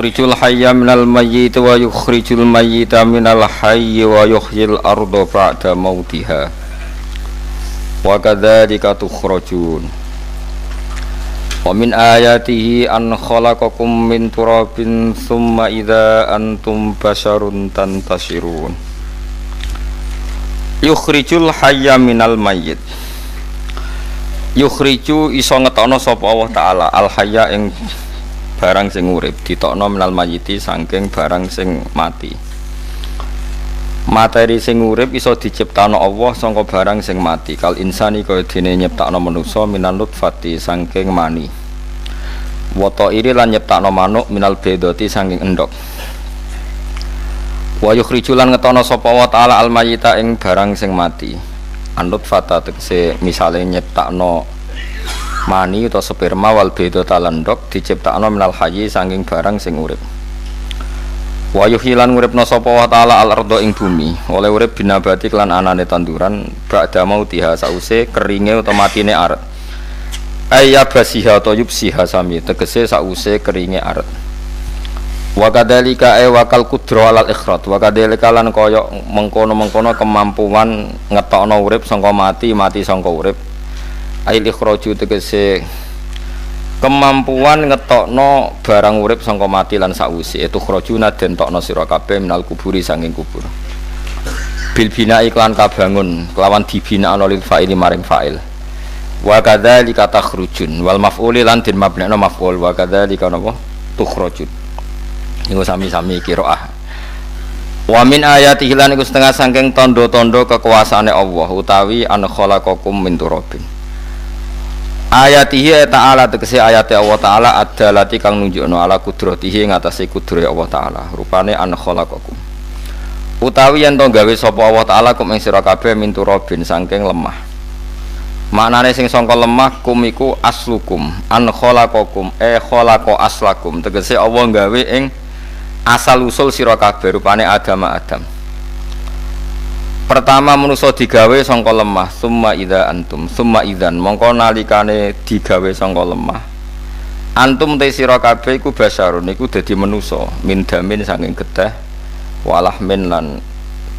yukhrijul hayya minal mayyit wa yukhrijul mayyita minal hayyi wa yuhyil arda ba'da mautiha wa kadzalika tukhrajun. Wa min ayatihi an khalaqakum min turabin thumma idza antum basharun tantashirun. Yukhrijul hayya minal mayyit. Yukhriju iso ngetokno sapa Allah taala al hayya ing barang sing urip, ditokno minal mayyiti saking barang sing mati. Materi sing urip iso diciptakno Allah saka barang sing mati. Kal insani kaya dene nyiptakno manusa minan nutfati saking mani. Wata iri lan nyiptakno manuk minal bedoti saking endhog. Wa yukhriju lan ngetokno sapa wa taala al mayyita ing barang sing mati. Anut fata tegese misale nyiptakno mani utawa sperma wal bedota lan endhog diciptakno minal hayyi saking barang sing urip. Wa yuhilan nguripna sapa wa taala al-ardha ing bumi oleh urip binabati lan anane tanduran ba'da mautiha sause keringe utawa matine aret ayya basiha ta yubsiha sami tegese sause keringe aret wa kadzalika ay wakal qudra alal ikhrat wa kadzalika lan kaya mengkono-mengkono kemampuan ngetokno urip saka mati saka urip ay ikhraju tegese kemampuan ngetokno barang urip sangka mati lan sakwise itu khrajuna den tokno sira kabeh minal kuburi sanging kubur bil bina iklan kabangun kelawan dibinakno lil fa'ili maring fa'il wa kadzalika takhrujun wal maf'uli lan den mabna'no maf'ul wa kadzalika napa tukhrajun iku sami-sami qiraah wa min ayatihi lan iku setengah saking tanda-tanda kekuasaane Allah utawi an khalaqakum min turabin. Ayatihi ta'ala tegese ayate Allah ta'ala adalati kang nunjukno ala kudratihi ngatasi kudrat Allah ta'ala rupane an khalaqakum utawi yen to gawe sapa Allah ta'ala kum ing sira kabeh min turabin saking lemah maknane sing sangka lemah kum iku aslukum an khalaqakum khalaqa aslakum tegese Allah gawe ing asal usul sira kabeh rupane Adam. Pertama manusa digawe sangka lemah, summa idzan mongko nalikane digawe sangka lemah. Antum te sira kabeh iku basarun iku dadi manusa, min damin saking getih, walah min lan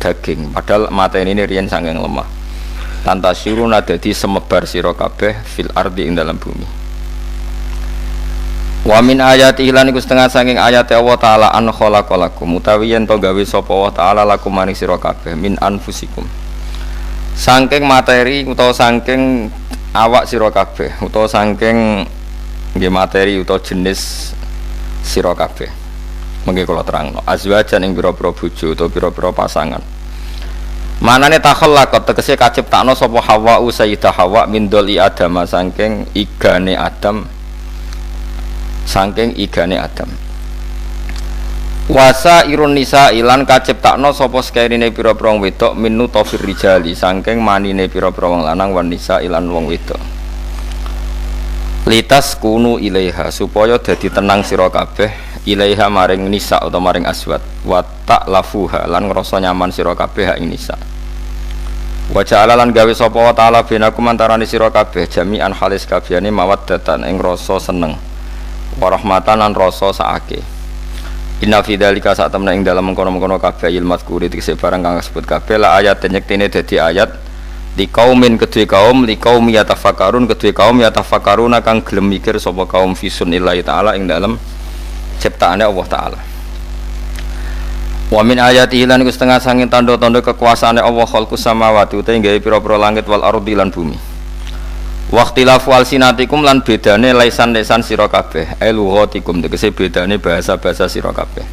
daging. Padahal matenine riyen saking lemah. Tantasiruna dadi semebar sira kabeh fil ardi ing dalam bumi. Wa min ayati lan iku setengah saking ayat Allah taala an khalaqalakum utawi yen to gawe sapa Allah taala lakum maring sira kabeh min anfusikum saking materi utawa saking awak sira kabeh utawa saking nggih materi utawa jenis sira kabeh mengke kula terangno azwajan ing pira-pira bojo utawa pira-pira pasangan manane takhallaqat tegese kaciptakno sapa Hawa sayyidah Hawa min doli Adam saking igane Adam saking igane Adam. Wasa irun nisa ilan kaciptakno sapa sekairine pira-pira wong wedok min nutfir rijali saking manine pira-pira wong lanang wan nisa ilan wong wedok. Litas kunu ilaiha supaya dadi tenang sira kabeh ilaiha maring nisa utawa maring aswat wa ta'lafuha lan ngrasa nyaman sira kabeh ing nisa. Wa ja'ala lan gawe sapa wa ta'ala binakum antarane sira kabeh jami'an halis kabehane mawaddatan ing rasa seneng. Warahmatan lan rasa saake. Inna fi dzalika sak temne ing dalem mengkono-mengkono kabeh ilmu mazkuri tegese barang kang disebut kabeh la ayat nyektine dadi ayat li kaumin kedue kaum li kaum yatafakkarun kedue kaum yatafakkaruna kang gelem mikir sapa kaum fi sunnillahi taala ing dalem ciptaane Allah taala. Wa min ayatihi lan iku setengah sanging tanda-tanda kekuasaane Allah khalqus samawati utahe gawe pira-pira langit wal ardi lan bumi. Waqtilafu alsinatikum lan bedane lisan-lisan sira kabeh lughatikum tegese bedane bahasa-bahasa sira kabeh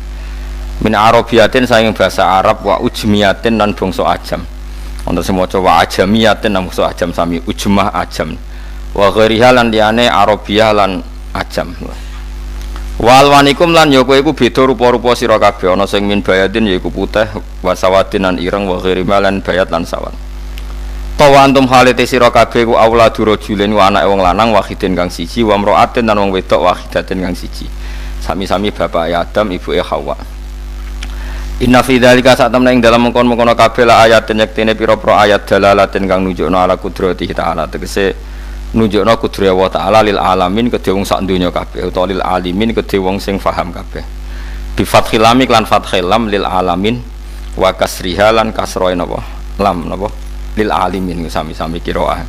min arabiyatin saking bahasa Arab wa ujmiyatin lan bangsa ajam wonten sing maca wa ajamiyatin lan bangsa ajam sami ujmah ajam wa ghairiha lan liyane arabiyah lan ajam walwanikum lan ya kowe iku beda rupa-rupa sira kabeh ana sing min bayadin yaiku putih wa sawadin lan ireng wa ghairiha lan bayat lan sawat. Tawa antum halite sira kabeh ku auladu rajulin wa anake wong lanang wahidin kang siji wa mraatin lan wong wedok wahidatin kang siji. Sami-sami bapak Adam ibuke Hawa. Inna fi dzalika satamna ing dalem mengkon-mengkon kabeh la ayat nyektene pira-pira ayat dalalatin kang nunjukno ala kudratihi ta'ala tegese nunjukno kudrat Allah taala lil alamin kedhe wong sak donya kabeh utawa lil alimin kedhe wong sing paham kabeh. bi fathil lam lan fathil lam lil alamin wa kasriha lan kasroe napa lam napa lil alimin sami-sami qiraah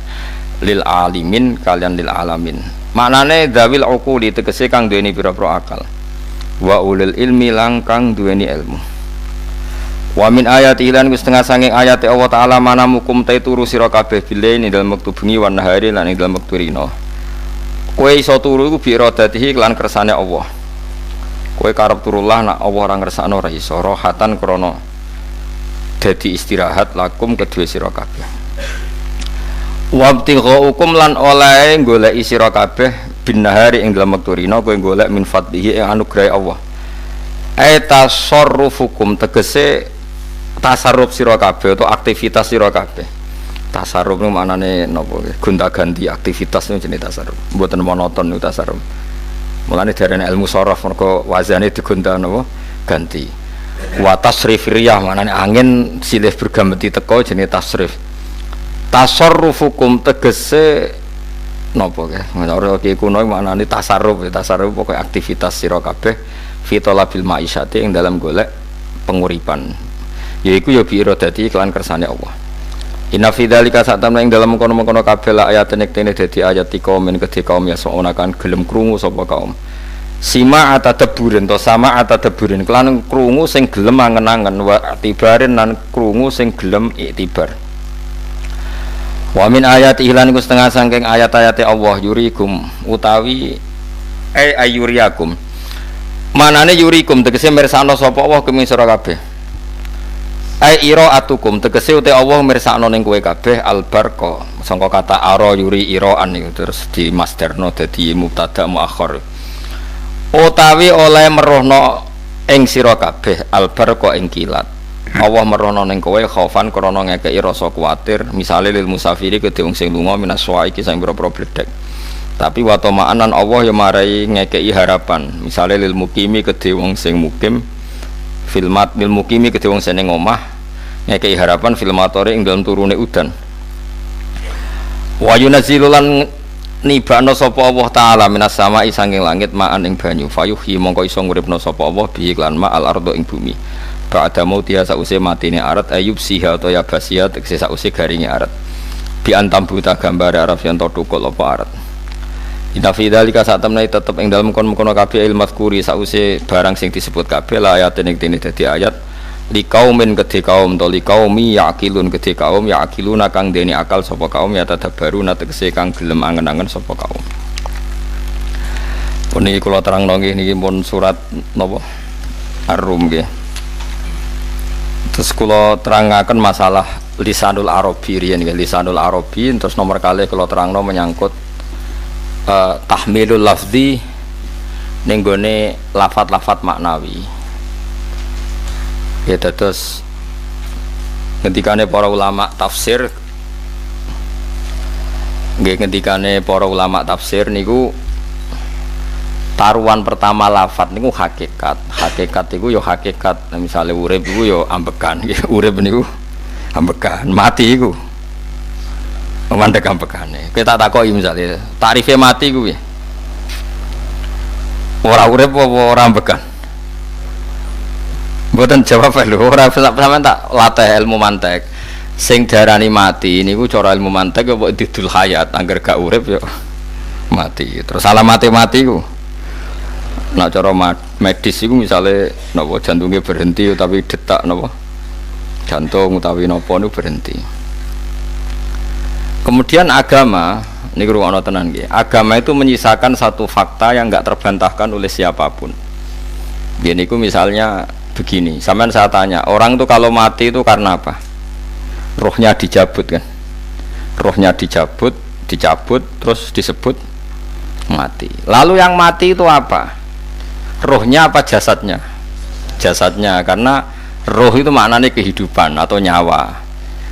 lil alimin kalian lil alamin maknane dzawil uquli tegese kang duweni pira-pira akal wa ulil ilmi lang kang duweni ilmu wa min ayati lan setengah sanging ayat Allah taala mana mukum ta turu sira kabeh bilaini dalem wektu bengi wan nahari lan ing dalem wektu rina kowe iso turu iku bi iradatihi lan kersane Allah kowe karep turullah nak Allah ora ngersakno ora iso rohatan krana dadi istirahat lakum kedue sira kabeh wabtighaukum lan oleh goleki sira kabeh bin nahari ing dalem wektu rina kowe golek min fadlihi ing anugrahe Allah tasarrufukum tegese tasarruf sira kabeh atau aktivitas sira kabeh tasarruf niku maknane napa gonta-ganti aktivitas niku jenenge tasarruf mboten monoton niku tasarruf mulane darane ilmu sharaf mergo wazane digonta napa ganti wa tasrif riyah maknane angin silih bergameti teko jenenge tasrif tasarrufukum tegese napa ora ki kuno maknane tasarruf pokoke aktivitas sira kabeh fitolabil ma'isyati yang dalam golek penguripan yaiku ya bi iradati kelan kersane Allah inna fi dzalika satamna ing dalam kono-kono kabeh la ayatene kene dadi ayat kaum men kedhe kaum ya soona kan gelem krungu sapa kaum sima atadabburin to sama atadabburin kelan krungu sing gelem angen-angen wa tibarin lan krungu sing gelem iktibar wa min ayati lan iku setengah saking ayat-ayate Allah yurikum utawi ayuriyakum manane yurikum tegese mirsakno sapa Allah kemi sira kabeh iraatukum tegese uti Allah mirsakno ning kowe kabeh albarqa sangka kata ara yuri iraan niku terus di masdarno dadi mubtada muakhir utawi oleh merohno ing sira kabeh albarqa ing kilat Allah merohno ning kowe khaufan krana ngekeki rasa kuwatir misale lil musafiri kedhe wong sing lunga minas iki sing pira-pira bledhek tapi watomaanan Allah yang marai ngekei harapan misalnya lil mukimi kedhe wong sing mukim filmat lil mukimi kedhe wong sing omah ngekei harapan filmatore ing dalem turune udan wa yunazzilulan nibano sapa Allah taala minas samai sanging langit ma'an ing banyu fayuhi mongko iso nguripno sapa Allah bi iklan ma al ardo ing bumi ba'da mautiha sause matine arat ayub siha atau ya basia tekse sause garinge arat bi antam buta gambare araf yen to tukul apa arat inna fi dzalika satamna tetep ing dalem kono-kono kabeh ilmu mazkuri sause barang sing disebut kabeh la ayat ning dene dadi ayat li kaumin kedhe kaum to li qaumi yaqilun kedhe kaum yaqiluna kang dene akal sapa kaum ya tadabbaruna tegese kang gelem angen-angen sapa kaum. Puniki kula terangno nggih niki pun surat napa Ar-Rum nggih. Terus kula terangaken masalah lisanul arabi riyen nggih lisanul arabi terus nomor kalih kula terangno menyangkut tahmilul lafzi ning gone lafat-lafat maknawi. Ya terus ngendikane para ulama tafsir nggih ngendikane para ulama tafsir niku taruhan pertama lafat niku hakikat niku ya hakikat misalnya urip niku ya ambekan urip niku ambekan mati iku mandek ambekane kita takoki misalnya tarife mati kuwi ora urip apa ora ambekan mboten jawab lho ora sampean tak latih ilmu mantek sing diarani mati niku cara ilmu mantek apa didul hayat angger gak urip ya mati terus alamate mati ku nek cara medis iku misale napa jantunge berhenti tapi detak napa jantung utawi napa niku berhenti. Kemudian agama, ini ruang tenan nggih. Agama itu menyisakan satu fakta yang enggak terbantahkan oleh siapapun. Ini ku misalnya begini, sampean saya tanya, orang itu kalau mati itu karena apa? Rohnya dicabut kan? Rohnya dicabut, terus disebut mati. Lalu yang mati itu apa? Rohnya apa jasadnya? Jasadnya, karena roh itu maknanya kehidupan atau nyawa.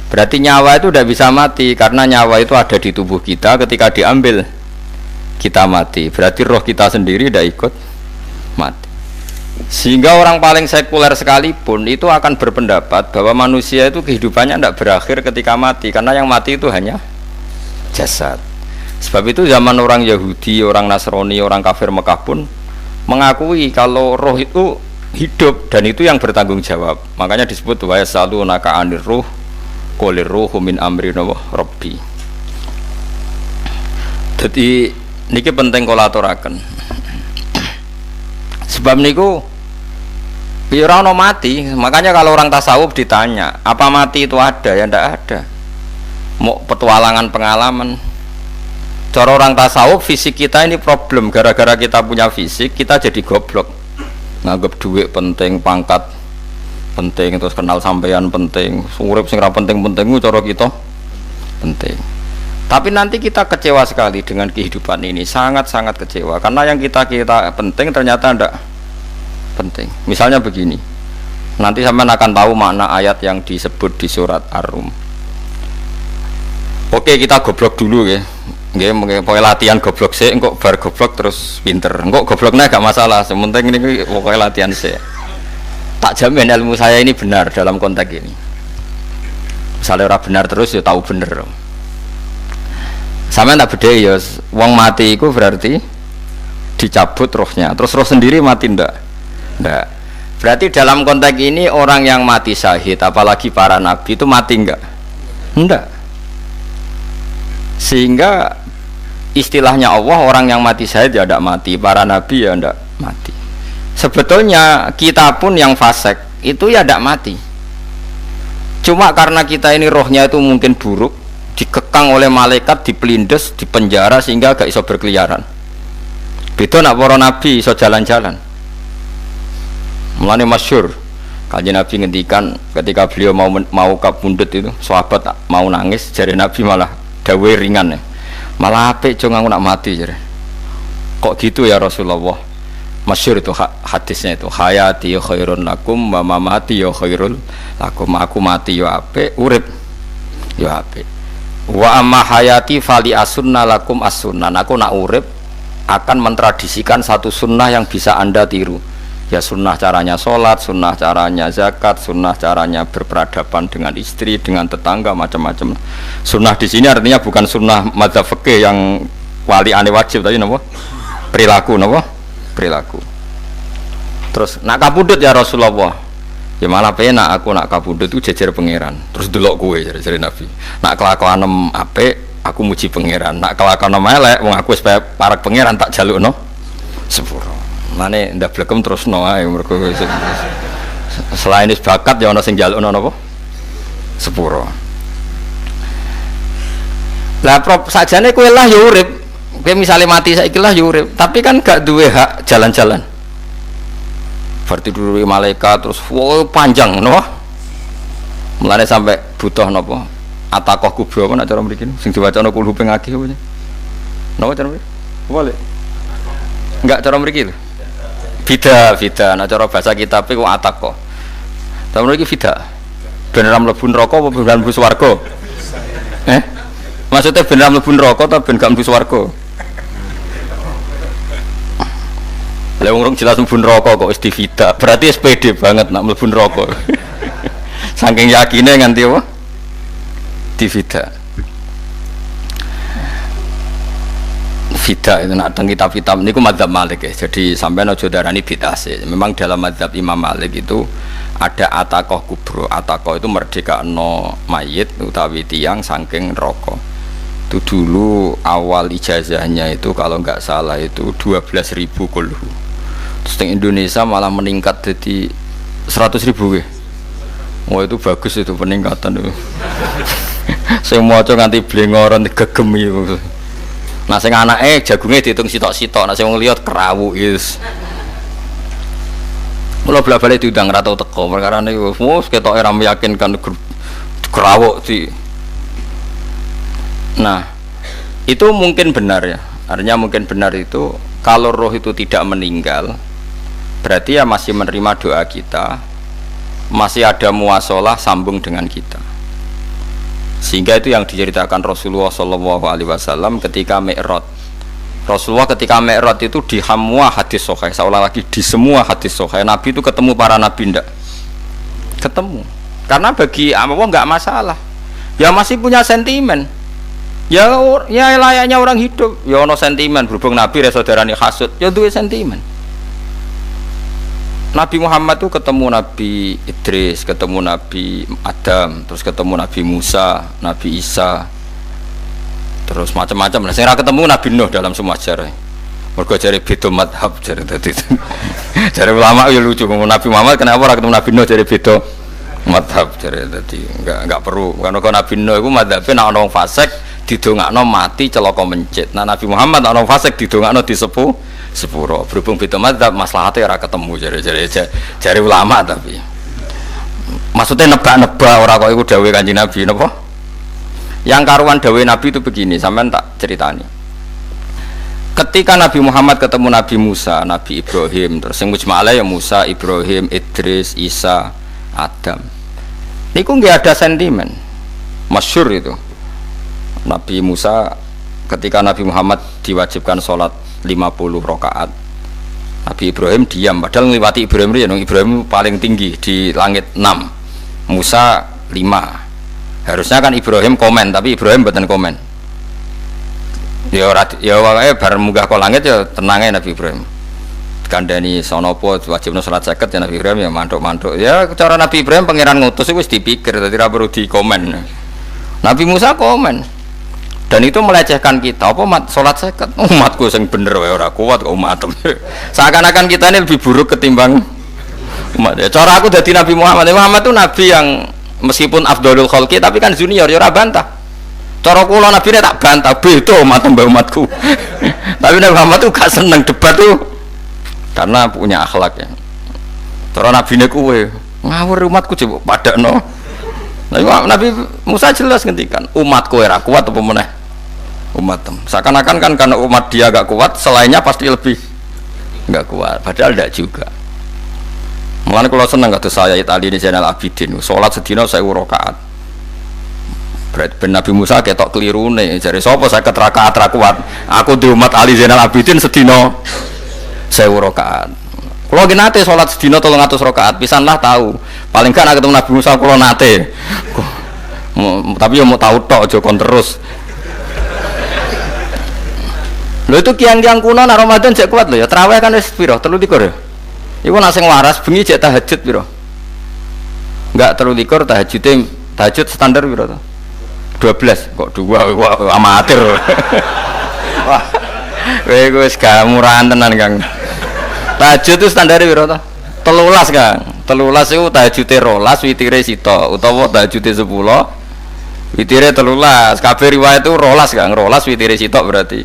Berarti nyawa itu tidak bisa mati karena nyawa itu ada di tubuh kita ketika diambil kita mati. Berarti roh kita sendiri tidak ikut mati. Sehingga orang paling sekuler sekalipun itu akan berpendapat bahwa manusia itu kehidupannya tidak berakhir ketika mati karena yang mati itu hanya jasad. Sebab itu zaman orang Yahudi, orang Nasrani, orang kafir Mekah pun mengakui kalau roh itu hidup dan itu yang bertanggung jawab. Makanya disebut wa yasalunaka 'anir ruh qul ruhu min amri rabbi. Jadi niki penting kula aturaken. Sebab niku ora ono mati. Makanya kalau orang tasawuf ditanya, apa mati itu ada? Ya ndak ada. Mau petualangan pengalaman. Cara orang tasawuf fisik kita ini problem. Gara-gara kita punya fisik, kita jadi goblok. Nganggep duit penting, pangkat penting, terus kenal sampean penting, urip sing ra penting-penting cara kita penting. Tapi nanti kita kecewa sekali dengan kehidupan ini, sangat-sangat kecewa karena yang kita penting ternyata ndak penting. Misalnya begini. Nanti sampean akan tahu makna ayat yang disebut di surat Ar-Rum. Oke, kita goblok dulu ya. Nggih, pokoke latihan goblok sik, engko bar goblok terus pinter. Engko gobloknya gak masalah, sementing ini pokoke latihan sik. Tak jamin ilmu saya ini benar dalam konteks ini. Misalnya orang benar terus ya tahu bener. Sama tak beda ya, wong mati itu berarti dicabut rohnya, terus roh sendiri mati ndak? Ndak. Berarti dalam konteks ini orang yang mati syahid, apalagi para nabi itu mati enggak? Ndak. Sehingga istilahnya Allah, orang yang mati syahid ya ndak mati, para nabi ya ndak mati. Sebetulnya kita pun yang fasik itu ya ndak mati. Cuma karena kita ini rohnya itu mungkin buruk, dikekang oleh malaikat, dipelindes, dipenjara sehingga gak iso berkeliaran. Beda nak para nabi iso jalan-jalan. Mulane masyhur kanjeng Nabi ngendikan ketika beliau mau kabundut itu, sahabat mau nangis, jare Nabi malah dawe ringan ya. Malah apik jo aku nak mati jare. Kok gitu ya Rasulullah? Masyhur itu hadisnya itu, hayati khairun lakum wa mamati ya khairul lakum. Aku mati yo apik, urip yo apik. Wa amma hayati fali asunna lakum as-sunnah. Aku nak urip akan mentradisikan satu sunnah yang bisa Anda tiru. Ya sunnah caranya sholat, sunnah caranya zakat, sunnah caranya berperadaban dengan istri, dengan tetangga, macam-macam. Sunnah di sini artinya bukan sunnah madzhab fikih yang wali ane wajib tadi, napa? Perilaku, napa? Perilaku. Terus nak kabudut ya Rasulullah. Ya malah penak aku nak kabudut itu jejer pangeran. Terus delok kowe jare Nabi. Nak kelakuan apik aku muji pangeran. Nak kelakuan elek wong aku wis parek pangeran tak jalukno sepuro. Mane ndak blekem terusno ae mergo selain is bakat ya ana sing njalukno napa? Sepuro. Lah sajane kowe lah ya urip. Kowe misale mati saiki lah ya urip, tapi kan gak duwe hak jalan-jalan. Berarti dulu malaikat terus panjang no? Mulane sampai butuh napa? Atakoh kubro apa nak cara mriki sing diwacana kulhu ping akeh apa? Napa cara mriki? Boleh. Enggak cara mriki lho. Fida, nak cara bahasa kitab iku atakoh. Cara mriki fida. Ben ora mlebu neraka apa ben mlebu swarga? Maksudnya ben ora mlebu neraka ta ben gak mlebu swarga? Lah wong jelas mlebu neraka kok wis divida. Berarti SPD banget nak mlebu neraka. Saking yakine nganti apa? Divida. Vida itu nak teng kitab-kitab niku madzhab Malik ya. Jadi sampean aja darani bidah sih. Memang dalam madzhab Imam Malik itu ada atakoh kubro. Atakoh itu merdekano mayit utawi tiang saking neraka. Itu dulu awal ijazahnya itu kalau nggak salah itu 12.000 kulhu. Terus di Indonesia malah meningkat jadi 100.000 ya. Wah itu bagus itu peningkatan itu. Saya mau coba nganti blengoran gegem itu. Nah sing anake jagungnya dihitung sitok-sitok, nah sing wong liya kerawu is. Mula bola-bali diundang ra tau teko, perkara niku wis ketoke ra meyakinkan kerawuk di. Nah, itu mungkin benar ya. Artinya mungkin benar itu kalau roh itu tidak meninggal, berarti ya masih menerima doa kita, masih ada muasalah sambung dengan kita. Sehingga itu yang diceritakan Rasulullah SAW ketika Mi'raj. Rasulullah ketika Mi'raj itu di semua hadis sahih, seolah lagi di semua hadis sahih Nabi itu ketemu para nabi ndak? Ketemu. Karena bagi Allah nggak masalah. Ya masih punya sentimen. Ya layaknya orang hidup. Ya ono sentimen berhubung Nabi re saudarane hasud, ya duwe sentimen. Nabi Muhammad tuh ketemu Nabi Idris, ketemu Nabi Adam, terus ketemu Nabi Musa, Nabi Isa, terus macam-macam lah. Saya ketemu Nabi Nuh dalam semua sejarah. Mergo jare beda madhab jare dadi. Jare ulama ya lucu ngomong Nabi Muhammad kenapa ora ketemu Nabi Nuh jare beda madhab jare dadi enggak perlu. Karena Nabi Nuh iku madhabe nek ana wong fasik didongakno mati celaka mencit. Nah Nabi Muhammad ana wong fasik didongakno sepuro. Berhubung beda madhab maslahate ora ketemu jare ulama tapi. Maksudnya nebak-nebak ora kok iku dawuhe Kanjeng Nabi napa? Yang karuan dawuhe Nabi itu begini, sampean tak ceritani. Ketika Nabi Muhammad ketemu Nabi Musa, Nabi Ibrahim, terus yang mujma'ala ya Musa, Ibrahim, Idris, Isa, Adam. Niku nggak ada sentimen, masyhur itu. Nabi Musa ketika Nabi Muhammad diwajibkan sholat 50 rakaat, Nabi Ibrahim diam, padahal ngliwati Ibrahim ya, Ibrahim paling tinggi di langit 6, Musa 5. Harusnya kan Ibrahim komen, tapi Ibrahim bukan komen. Ya wae bar munggah ke langit ya tenange Nabi Ibrahim. Kandhani sonopo wajibna salat 50 ya Nabi Ibrahim ya mantuk-mantuk. Ya cara Nabi Ibrahim pangeran ngutus iku wis dipikir dadi ora perlu dikomen. Nabi Musa komen. Dan itu melecehkan kita apa salat 50 umatku sing bener wae ora kuat kok umat. Seakan-akan kita ini lebih buruk ketimbang umat. Ya cara aku dadi Nabi Muhammad. Muhammad itu nabi yang meskipun afdhalul khalqi tapi kan junior ya ora bantah. Cara kula Nabi ini tak bantah beda umat mbak umatku. Tapi Nabi Muhammad tuh gak seneng debat tuh karena punya akhlak ya. Cara Nabi ini kuwe ngawur umatku coba padakno. Nabi Musa jelas ngendikan umatku ora kuat apa meneh umat. Seakan-akan kan karena umat dia gak kuat, selainnya pasti lebih gak kuat. Padahal tidak juga. Mulane kula seneng kados saya Ali ini Zainal Abidin, salat sedina 1000 rakaat. Ben Nabi Musa ketok kelirune jare sapa 50 rakaat ra kuat. Aku di umat Ali Zainal Abidin sedina 1000 rakaat. Kula ki nate salat sedina 300 rakaat, pisanlah tahu. Paling kan ketemu Nabi Musa kula nate. Tapi yo mau tahu tok aja kon terus. Lho itu kiang-kiang kuno nek Ramadan jek kuat lho ya. Tarawih kan wis piro? 33 ya. Iku nek sing waras bengi jek tahajud piro? Enggak 33 tahajud standar piro to? 12 kok 2 amatir. Wah. Kowe wis gak murahan tenan Kang. Tahajud itu standar piro to? 13 Kang. 13 iku tahajude 12 witire sita utawa tahajude 10 witire 13. Kabeh riwayat itu 12 Kang. 12 witire sita berarti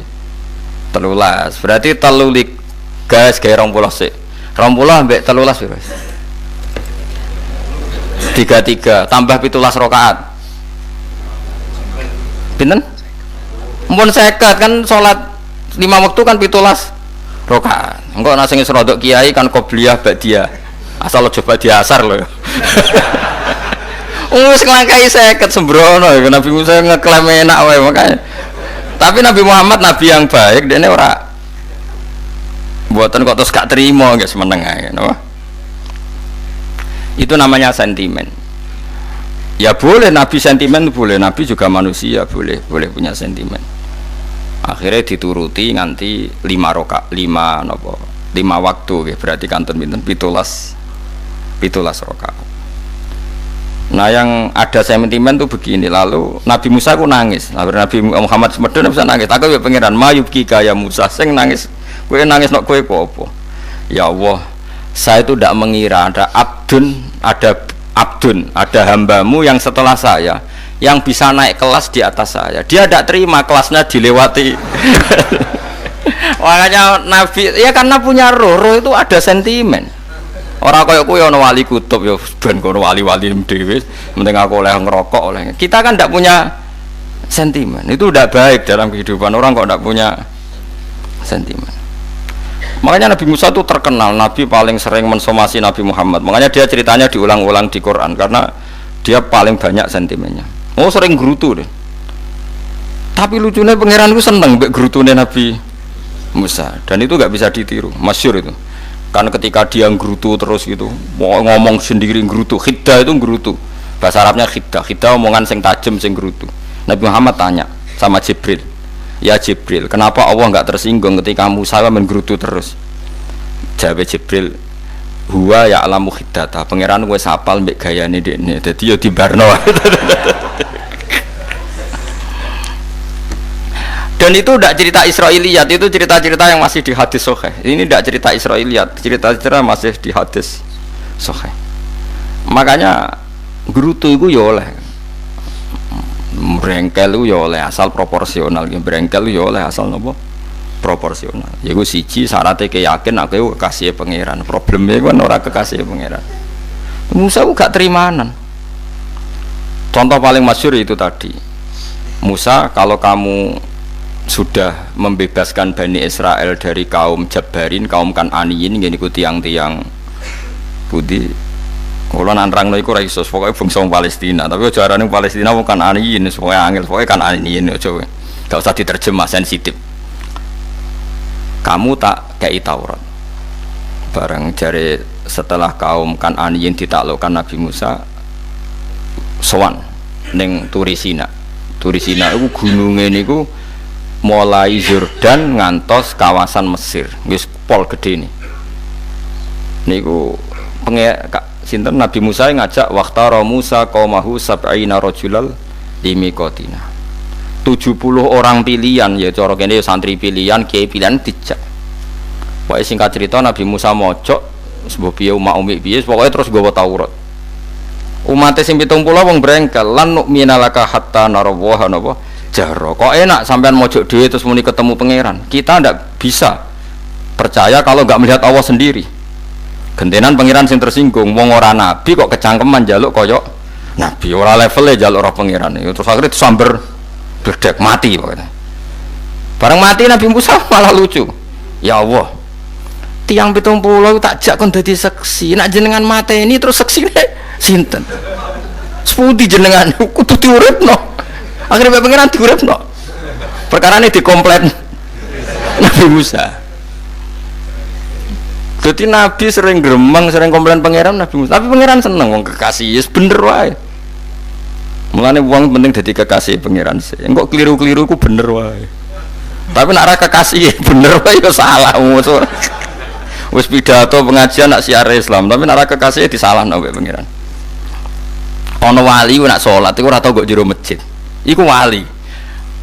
13. Berarti 3 gas gawe 20 sik. 20 ambek 13 piro? 33 tambah 17 rakaat. Pinten? Mumpun 50 kan salat 5 waktu kan 17 rakaat. Engko nek sing rodok kiai kan qobliyah ba'diyah. Asal coba diasar lho. Wis nglangkai 50 sembrono ya Nabi Musa ngeklaim enak wae makanya. Tapi Nabi Muhammad nabi yang baik dene ora mboten kok terus gak terima nggak semeneng ae napa. Itu namanya sentimen. Ya boleh Nabi sentimen boleh, Nabi juga manusia boleh punya sentimen. Akhirnya dituruti nganti 5 waktu ya, berarti kanton pinten 17 rakaat. Nah yang ada sentimen tuh begini, lalu Nabi Musa ku nangis. Nabi Muhammad semedon bisa nangis. Aku ya pangeran mayubki kaya Musa sing nangis. Kowe nangis nok kowe apa? Ya Allah, saya itu tidak mengira ada hambamu yang setelah saya yang bisa naik kelas di atas saya. Dia tidak terima kelasnya dilewati. Makanya Nabi ya karena punya roh itu ada sentimen. Orang kaya kowe ana wali kutub ya ben kono wali-wali dhewe penting aku oleh ngerokok oleh. Kita kan tidak punya sentimen. Itu tidak baik dalam kehidupan orang kok tidak punya sentimen. Makanya Nabi Musa itu terkenal Nabi paling sering mensomasi Nabi Muhammad. Makanya dia ceritanya diulang-ulang di Quran karena dia paling banyak sentimennya. Oh sering gerutu deh. Tapi lucunya pangeran itu seneng mbek gerutune Nabi Musa dan itu nggak bisa ditiru. Masyhur itu. Kan ketika dia gerutu terus gitu, ngomong sendiri gerutu. Khiddah itu gerutu. Bahasa Arabnya khiddah. Khiddah omongan sing tajem sing gerutu. Nabi Muhammad tanya sama Jibril. Ya Jibril, kenapa Allah enggak tersinggung ketika Musa menggerutu terus? Jawab Jibril, huwa ya'lamu khiddata pangeran wis apal mbek gayane dekne dadi ya dibarno. Dan itu tidak cerita Israiliyat, itu cerita-cerita yang masih di hadis sahih. Ini tidak cerita Israiliyat, cerita-cerita masih di hadis sahih. Makanya gerutu itu ya oleh brengkel itu ya oleh asal proporsional, brengkel itu ya oleh asal nopo proporsional. Yaiku siji syaratnya keyakin aku kekasih pangeran. Problemnya kan orang kekasih pangeran. Musa gak terimanan. Contoh paling masyhur itu tadi. Musa, kalau kamu sudah membebaskan Bani Israel dari kaum Jabbarin, kaum Kan'aniyin, ngene iku tiang-tiang budi. Kula nanrangno iku ra iso, pokoke bangsa Palestina, tapi aja arane Palestina wong Kan'aniyin, pokoke angel, pokoke Kan'aniyin aja. Gak usah diterjemah sensitif. Kamu tak kei Taurat. Bareng jare setelah kaum Kan'aniyin ditaklukkan Nabi Musa sowan ning Turisina. Turisina iku gununge niku mulai Yordan ngantos kawasan Mesir, wis pol gede nih. Niku sinten Nabi Musa ngajak waqtara Musa qaumahu sab'ina rajulal limiqatina. 70 orang pilihan ya cara kene santri pilihan, kiai pilihan dijak. Pokoke singkat cerita Nabi Musa mojok sebab piye umat umi piye pokoke terus nggawa Taurat. Umat sing 70 wong brengkel lan nu'minalaka hatta narawaha napa jaro. Kok enak sampean mojok dhewe terus muni ketemu pangeran. Kita ndak bisa percaya kalau nggak melihat Allah sendiri. Gentenan pangeran sing tersinggung, wong ora nabi kok kecangkeman njaluk koyok nabi, ora levele njaluk roh pangeran. Terus akhirnya disamber bledek mati pokoknya. Bareng mati Nabi Musa malah lucu. Ya Allah, tiang 70 tak jak kon dadi seksi. Nak jenengan mateni terus seksine sinten? Sepundi jenengan kudu diuripno. Akhirnya pangeran diuripno. Perkarane dikomplain Nabi Musa. Jadi Nabi sering gremeng, sering komplain pangeran Nabi Musa. Tapi pangeran seneng wong kekasih, yes bener wae. Mulane wong penting dadi kekasih pangeran sih. Engko keliru-keliru ku bener wae. Tapi nek ora kekasih bener wae ya salah. Wis pidato pengajian nak siar Islam, tapi nek ora kekasih disalahno mbek pangeran. Ana wali ku nak salat iku ora tau kok jero masjid. Iku wali.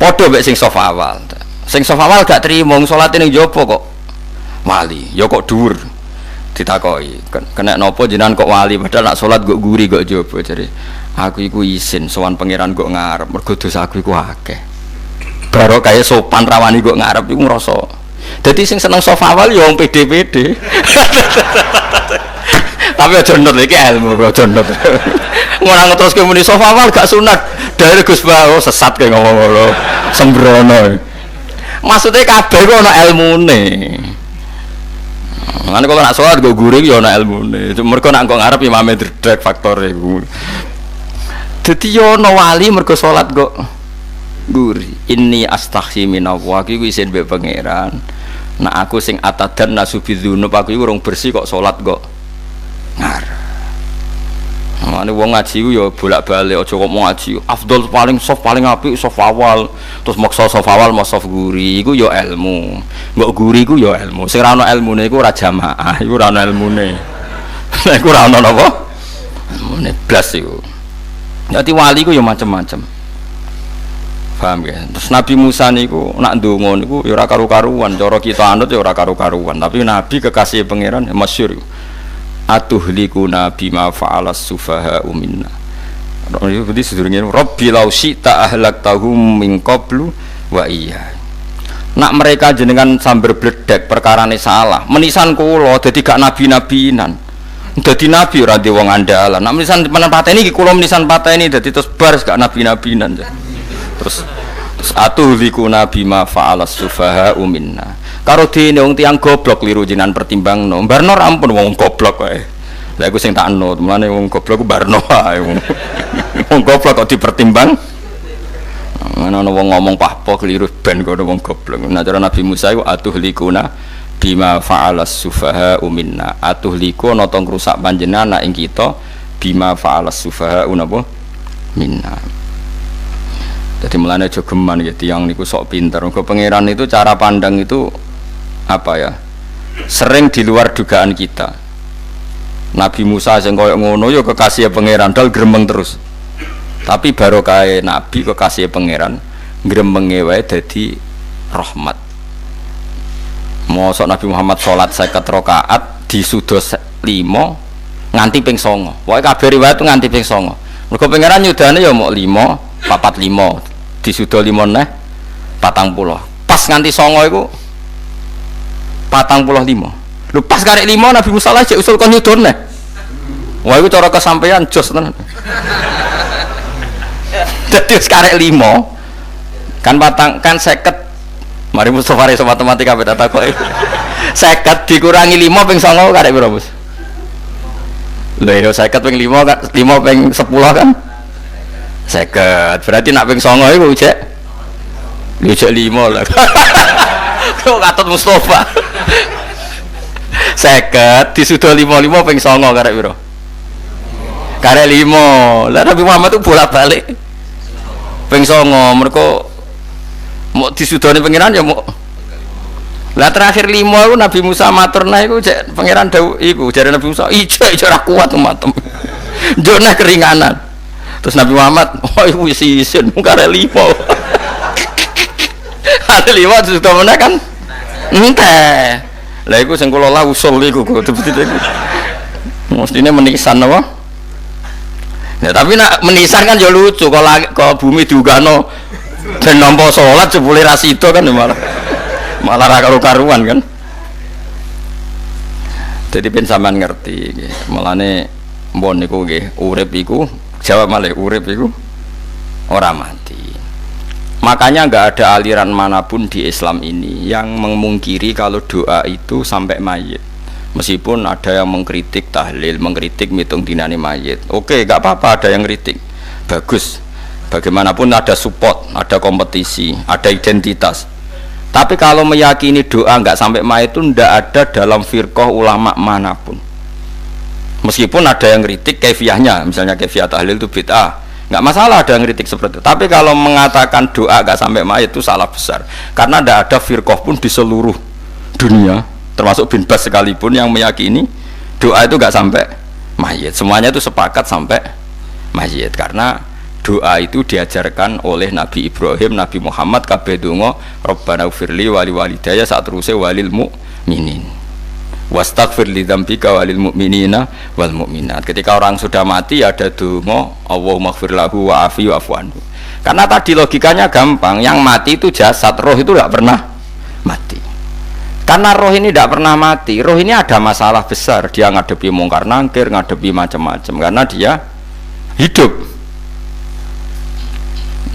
Padha mek sing saf awal. Sing saf awal gak trimo salate ning jopo kok wali. Ya kok dhuwur. Ditakoki, kena napa jenengan kok wali padahal nak salat kok guri kok jopo jare. Aku iku isin sowan pangeran kok ngarep mergo dosa aku iku akeh. Baro kaya sopan rawani kok ngarep iku ngrasa. Dadi sing seneng saf awal ya wong pede-pede. Tapi aja nut iki ilmu aja nut. Ora ngeteruske muni saf awal gak sunat. Dari Gus Bawo sesat kayak ngomong ngono. Sembrono. Maksudnya kabeh kok ana ilmune. Lan kalau nak salat go guring ya ana ilmune. Mergo nak kok ngarep imame dredeg faktore iku. Dadi yo ana wali mergo salat kok guri. Inni astaghfi minallah iki isin mbek pangeran. Nak aku sing atadan nasubidzunub aku iku urung bersih kok salat kok ngarep. Mane wong ngaji ku ya bolak-balik aja kok mau ngaji. Afdol paling soft paling apik soft awal. Terus maksa soft awal mau soft guri iku ya ilmu. Mbok guri ku ya ilmu. Sing ora ana ilmune iku ora jamaah, iku ora ana ilmune. Lah iku ora ana napa? Ilmune blas iku. Dadi wali ku ya macam-macam. Paham ya? Terus Nabi Musa niku nak ndonga niku ya ora karu-karuan, cara kita anut ya ora karu-karuan, tapi Nabi kekasih pangeran masyhur. Atuhlikuna bima fa'alas sufaha minna. Berarti sedurunge Rabbi law syi'ta ahlaktahum min qablu wa iya. Nak mereka jenengan sambar bledek perkarane salah, menisan kula dadi gak nabi-nabinan. Dadi nabi ora di wong andalan. Nak menisan pateni iki kula menisan pateni dadi terus bar gak nabi-nabinan. Terus atuhlikuna bima fa'alas sufaha minna. Karo dene wong tiyang goblok liru jinan pertimbangno. Barno rampun wong goblok wae. Lah iku sing tak anut, mulane wong goblok ku barno wae. Wong goblok kok dipertimbang. Ana wong ngomong pahpo keliru ben kok wong goblok. Nah cara Nabi Musa iku atuhlikuna bima fa'alas sufaha minna. Atuhliku ana tong rusak panjenengan ing kita bima fa'alas sufaha napa minna. Jadi mulane aja geman ya tiyang niku sok pinter. Mergo pangeran itu cara pandang itu apa ya? Sering di luar dugaan kita. Nabi Musa sing koyo ngono ya kekasih pangeran dal gremeng terus. Tapi barokah Nabi kekasih pangeran gremenge wae dadi rahmat. Mosok Nabi Muhammad salat 50 rakaat disudos 5 nganti ping 9. Pokoke kabeh riwayat itu nganti ping 9. Mergo pangeran nyudane ya mok 5, 45 disudo 5 neh 40. Pas nganti 9 iku 45. Lho pas karek 5 Nabi Musa aja usul kon nyudon neh. Wah iku cara kesampaian jos tenan. Dadi wis karek 5 kan patang kan 50. Mari Mustofa iso matematika beda takoki. 50 dikurangi 5 ping 9 karek piro, Bos? Lho ya 50 ping 5 kan 5 ping 10 kan 50. Berarti nak ping 9 iku cek. Lu cek 5 lah. Kok katut Mustofa. 50 disudo 55 ping 9 karek piro? Karek 5. Lah Nabi Muhammad itu bolak-balik ping 9 mergo mau disudoni pangeran ya mau. Lah terakhir 5 itu Nabi Musa matur nah iku cek pangeran dawuh iku jare Nabi Musa ijo ora kuat matem. Njone keringanan. Terus Nabi Muhammad oh iku wis isin karek 5. Ada 5 disudoni meneh kan enteh. Lah iku sing kula lah usul iku betul-betul iku. Mestine menisan apa? Nah, tapi nak menisan kan ya lucu kalau bumi diugano dan nampa salat jebule ra sida kan malah ra karo-karuan kan. Jadi ben sampean ngerti nggih. Mulane mbon niku nggih urip iku jawab malih urip iku ora mati. Makanya enggak ada aliran manapun di Islam ini yang memungkiri kalau doa itu sampai mayit. Meskipun ada yang mengkritik tahlil, mengkritik mitung dinani mayit. Oke, enggak apa-apa ada yang kritik. Bagus. Bagaimanapun ada support, ada kompetisi, ada identitas. Tapi kalau meyakini doa enggak sampai mayit itu enggak ada dalam firqah ulama manapun. Meskipun ada yang kritik kaifiahnya, misalnya kaifiah tahlil itu bid'ah. Enggak masalah ada yang kritik seperti itu. Tapi kalau mengatakan doa enggak sampai mayit itu salah besar. Karena enggak ada firqah pun di seluruh dunia, termasuk bin Bas sekalipun yang meyakini doa itu enggak sampai mayit. Semuanya itu sepakat sampai mayit karena doa itu diajarkan oleh Nabi Ibrahim, Nabi Muhammad kabeh donga Rabbana ighfirli wa li walidayya saat teruse walil mukminin. Wastaghfir li dzambika walil mu'minina wal mu'minat. Ketika orang sudah mati ada donga Allahumma ighfir lahu wa afi wa'fu anhu. Karena tadi logikanya gampang, yang mati itu jasad, roh itu tidak pernah mati. Karena roh ini tidak pernah mati, roh ini ada masalah besar, dia ngadepi mungkar nangkir, ngadepi macam-macam karena dia hidup.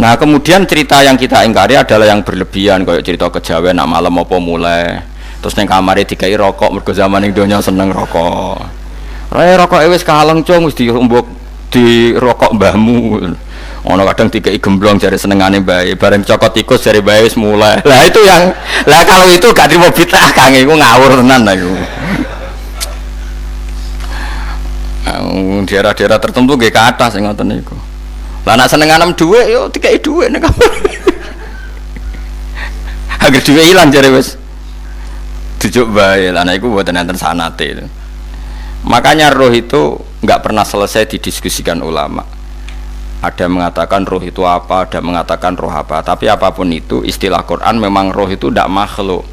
Nah kemudian cerita yang kita ingkari adalah yang berlebihan, kayak cerita kejawen nak malam apa mulai terus neng kamare dikai rokok mergo zaman ning donya seneng rokok. Rokok wis kaleng cung wis diumbuk di rokok mbahmu. Ono kadang dikai gemblong jare senengane bae, bareng cokot tikus jare bae wis mulai. Lah itu yang lah kalau itu gak trimo bid'ah Kang iku ngawur tenan lah iku. Daerah-daerah tertentu nggih kathah sing ngoten niku. Lah nak senenganem dhuwit yo dikai dhuwit nek kamar. Agar dhuwit ilang jare wis dijuk bae. Lah nek iku mboten enten sanate. Makanya roh itu enggak pernah selesai didiskusikan ulama. Ada mengatakan roh itu apa, ada mengatakan roh apa. Tapi apapun itu istilah Quran memang roh itu tidak makhluk.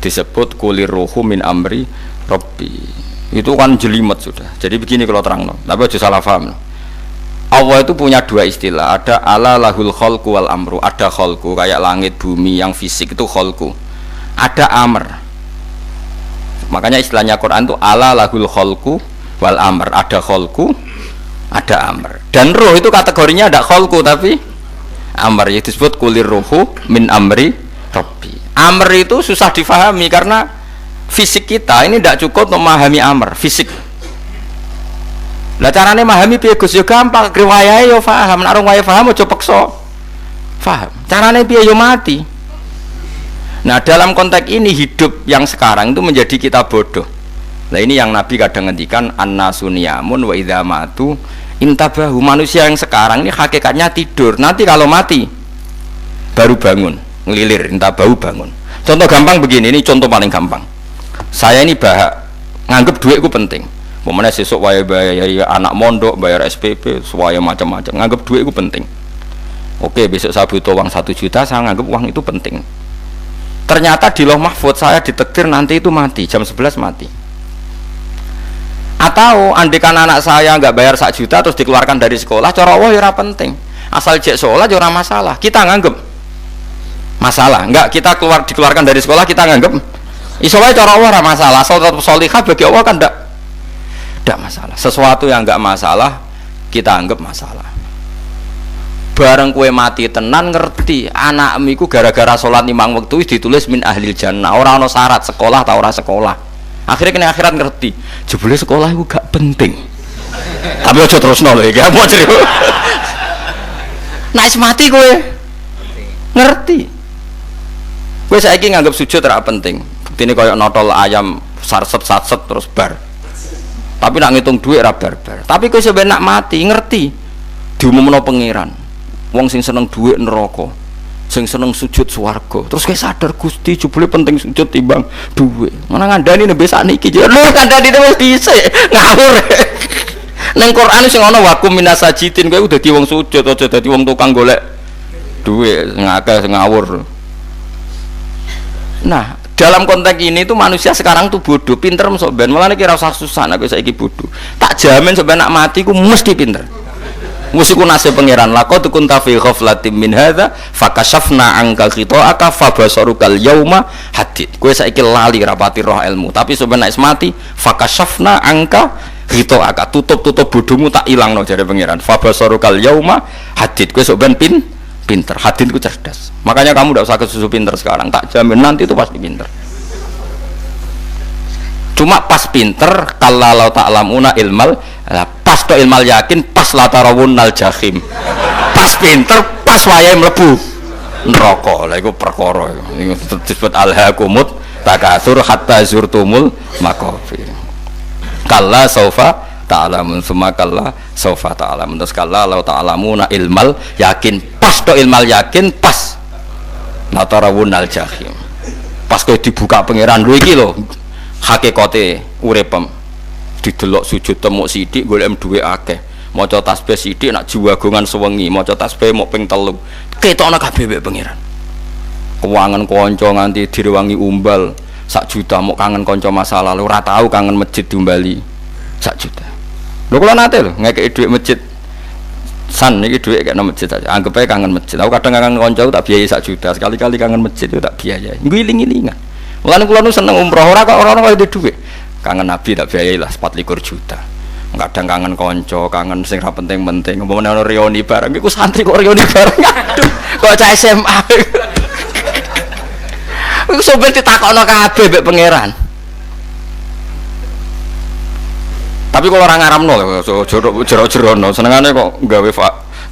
Disebut kulir ruhu min amri Rabbi. Itu kan jelimet sudah. Jadi begini kalau terang, tapi aja salah paham. Allah itu punya dua istilah. Ada ala lahul khalqu wal amru. Ada khalqu kayak langit bumi yang fisik itu khalqu. Ada amr. Makanya istilahnya Quran itu ala lahul khalqu wal amr. Ada khalqu, ada amr. Dan roh itu kategorinya ada khalqu tapi amr, yaitu disebut kulir ruhu min amri Rabbi. Amr itu susah difahami karena fisik kita ini tidak cukup untuk memahami amr fisik. Lah carane memahami piye Gus? Ya gampang, riwayahe yo paham, nek ora paham aja peksa paham. Carane piye yo mati. Nah, dalam konteks ini hidup yang sekarang itu menjadi kita bodoh. Nah, ini yang Nabi kadang ngendikan an-nasuniyamun wa idza matu intabahu. Manusia yang sekarang ini hakikatnya tidur. Nanti kalau mati baru bangun, ngelilir, intabahu bangun. Contoh gampang begini, ini contoh paling gampang. Saya ini nganggep duitku penting. Pemene sesuk wae bayar anak mondok, bayar SPP, semuanya macam-macam. Nganggep duit itu penting. Oke, besok saya butuh uang 1 juta, saya nganggep uang itu penting. Ternyata di Lauh Mahfudz saya ditakdir nanti itu mati, jam 11 mati. Atau andikan anak saya nggak bayar 1 juta terus dikeluarkan dari sekolah, cara Allah ya ora penting. Asal jek sekolah ya ora masalah. Kita nganggep masalah. Enggak, kita dikeluarkan dari sekolah kita nganggep iso wae cara Allah ora masalah. Asal tetap sholihah bagi Allah kan tidak masalah. Sesuatu yang enggak masalah kita anggap masalah. Bareng kue mati tenan ngerti anakmu iku gara-gara sholat 5 waktu ditulis min ahlil jannah. Ora ana syarat sekolah ta ora sekolah. Akhirnya kena akhirat ngerti jebule sekolah itu gak penting. Tapi aja terusno lho iki mau cerita. Nek mati kowe ngerti. Kowe saiki nganggap sujud ora penting. Buktine koyo notol ayam sarset terus bar. Tapi nak ngitung duit ra bar-bar. Tapi kowe sampe nak mati ngerti diumumno pangeran. Wong sing seneng duit neraka, sing seneng sujud swarga. Terus kowe sadar Gusti jebule penting sujud timbang duit. Mana ngandani nembe sakniki. Lho kandhani wis dhisik ngawur. Ning Quran sing ana wakum minasajidin kowe udah dadi wong sujud aja dadi wong tukang golek duit ngakeh ngawur. Nah, dalam konteks ini tuh manusia sekarang tuh bodoh, pinter masuk ben. Malah kira usah susah nek saiki bodoh. Tak jamin sampai nak mati ku mesti pinter. Mesti ku nasib pangeran. Laqad kunta fi ghaflatin min hadza fakashafna anka khita'aka fabasarukal yauma hadid. Kowe saiki lali rapati roh ilmu, tapi sampai nek mati fakashafna anka khita'aka tutup bodohmu tak ilangno jare pangeran. Fabasarukal yauma hadid. Kowe sok ben pinter, hadin itu cerdas. Makanya kamu tidak usah kesusu pinter sekarang, tak jamin nanti itu pasti pinter. Cuma pas pinter kalau ta'lamuna ilmal, pas to ilmal yakin, pas latarawunnal jahim. Pas pinter, pas wayahe mlebu neraka. Lha iku perkara iku disebut alhaakumut takatsur hatta zurtumul maqabir. Kalla saufa ta'lamun summa kalla saufa ta'lamun. Terus kalla law ta'lamuna ilmal yakin, pas to ilmal yakin, pas latarawunnal jahim. Pas kowe dibuka pangeran lho iki lho hakikate uripem. Didelok sujud temuk sithik golek duwe akeh. Maca tasbih sithik nak jiwagongan sewengi, maca tasbih mok ping 3. Ketokno kabeh mek pangeran. Kewangan kanca nganti direwangi umbal 1 juta mok kangen kanca masa lalu ora tau kangen masjid diumbali 1 juta. Lho kula nate lho ngekeki dhuwit masjid. San niki dhuwit kena masjid aja. Anggap ae kangen masjid. Aku kadang kangen kanca tak biayai 1 juta. Sekali-kali kangen masjid itu tak biayai. Ngiling-ngilingan. Mulane kula nu seneng umroh ora kok ora kaya dhuwit. Kangen Nabi tak biayai lah 24 juta. Kadang kangen kanca, kangen sing ra penting-penting. Umpamane ana reuni bareng iku santri kok reuni bareng. Aduh, kok cah SMA. Iku sampe ditakokno kabeh mek pangeran. Tapi kalau orang ngaramno jero-jerono senengane kok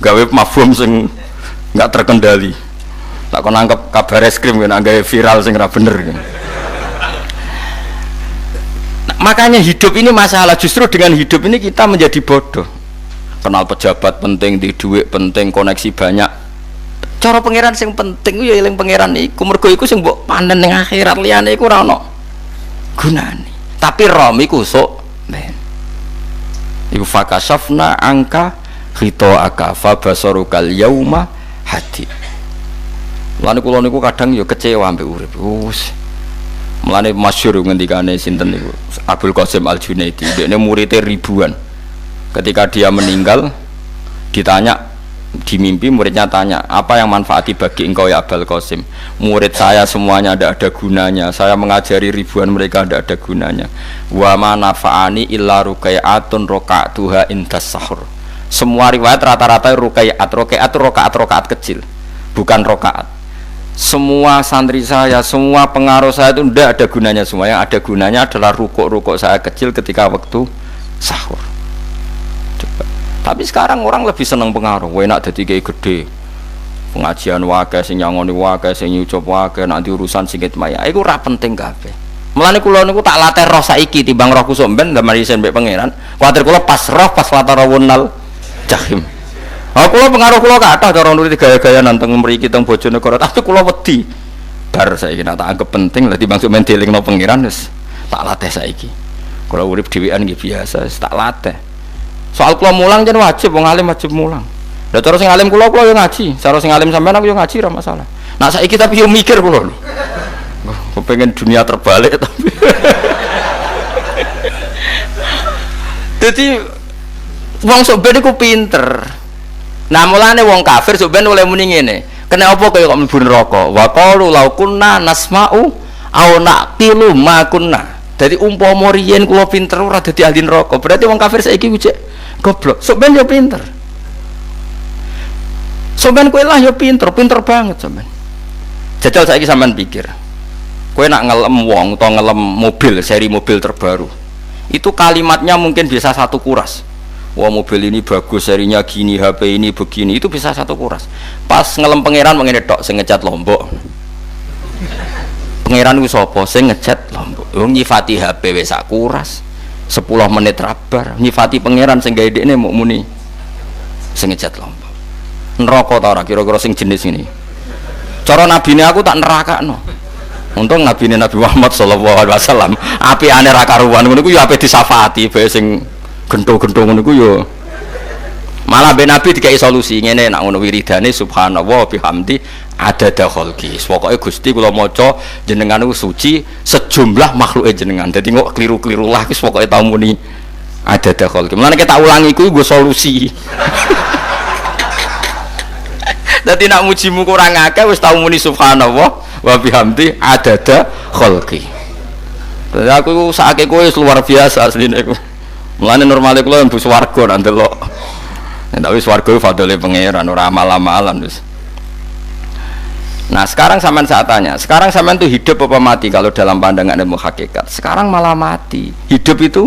gawe mafhum sing enggak terkendali. Tak kon nangkep kabar eskrim kan gawe viral sing ora bener kan. Nah, makanya hidup ini masalah, justru dengan hidup ini kita menjadi bodoh. Kenal pejabat penting, di duit penting, koneksi banyak. Cara pangeran sing penting ya eling pangeran iku, mergo iku sing mbok panen ning akhirat, liyane iku ora ono gunane. Tapi rom iku sok men. Iku fakashafna angka khita'aka fabasarukal yauma hadid. Mulane kula niku kadang ya kecewa ambek urip. Mulane masyhur ngendikane sinten niku Abdul Qasim Al-Junaidi, dekne muridé ribuan. Ketika dia meninggal ditanya di mimpi, muridnya tanya, apa yang manfaati bagi engkau ya Abdul Qasim? Murid saya semuanya tidak ada gunanya, saya mengajari ribuan mereka tidak ada gunanya. Wa ma nafa'ani illa rukai'atun roka'tuha indas sahur. Semua riwayat rata-rata rakaat kecil, bukan rokaat. Semua santri saya, semua pengaruh saya itu tidak ada gunanya semua. Yang ada gunanya adalah rukuk saya kecil ketika waktu sahur. Coba. Tapi sekarang orang lebih senang pengaruh. Enak dadi kiai gede, pengajian wae, sing nyangoni wae, sing nyucup wae, nanti urusan singkit maya. Iku ora penting kabeh. Mulane kula niku tak latih roh saiki timbang roh kusuk ben ndamel isen mbek pangeran. Kuwatir kula pas roh pas latarawunnal jahim. Aku pengaruh kula kathah cara nuruti gaya-gaya nanteng mriki teng Bojonegoro, tapi kula wedi. Bar saiki tak anggap penting lah timbang sok men dielingno pangeran wis tak latih saiki. Kalau urip dhewean nggih biasa, tak latih. Soal kula mulang jen wajib, wong alim wajib mulang. Lah cara sing alim kula yo ngaji, cara sing alim sampean aku yo ngaji ora masalah. Nah saiki tapi yo mikir kula. Kepengen dunia terbalik tapi. Jadi wong sok ben iku pinter. Nah mulane wong kafir sok ben oleh muni ngene. Kena apa kaya kok mlebu neraka? Wa qalu law kunna nasma'u aw naqilu ma kunna. Dadi umpama riyen kula pinter ora dadi ahli neraka. Berarti wong kafir saiki cek goblok. Sok ben yo pinter. Sok ben kowe lah yo pinter banget sok ben. Jajal saiki sampean pikir. Kowe nak ngelem wong utawa ngelem mobil, seri mobil terbaru. Itu kalimatnya mungkin bisa satu kuras. Wah mobil ini bagus, serinya gini, HP ini begini, itu bisa satu kuras. Pas ngelem pangeran mengene tok sing ngecat Lombok. Pangeran ku sapa sing ngecat Lombok? Wong nyifati HP wis sak kuras. 10 menit rabar, nyifati pangeran sing gawe dekne muk muni sing ngecat Lombok. Neraka ta ora kira-kira sing jenis ini. Cara nabine aku tak nerakakno. Untung nabine Nabi Muhammad sallallahu alaihi wasallam apiane ra karuan ngono ku ya ape disafati bae sing gento-gento ngono ku yo malah ben Nabi dikai solusi ngene nek ngono wiridane subhanallah bihamdi adada khalqi. Pokoke Gusti kula maca jenengan niku suci sejumlah makhluke jenengan. Dadi kok kliru-kliru lah wis pokoke tau muni adada khalqi. Mulane kita ulangi kuwi nggo solusi. Dadi nek mujimu kurang akeh wis tau muni subhanallah wa bihamdi adada khalqi. Dadi aku sakake kowe luar biasa asline iku. Mulane normale kula mlebu swarga nak ndelok. Nek wis swarga fadhole pangeran ora amal-amalan wis. Nah, sekarang sampean saya tanya, sekarang sampean tuh hidup apa mati kalau dalam pandangan ilmu hakikat? Sekarang malah mati. Hidup itu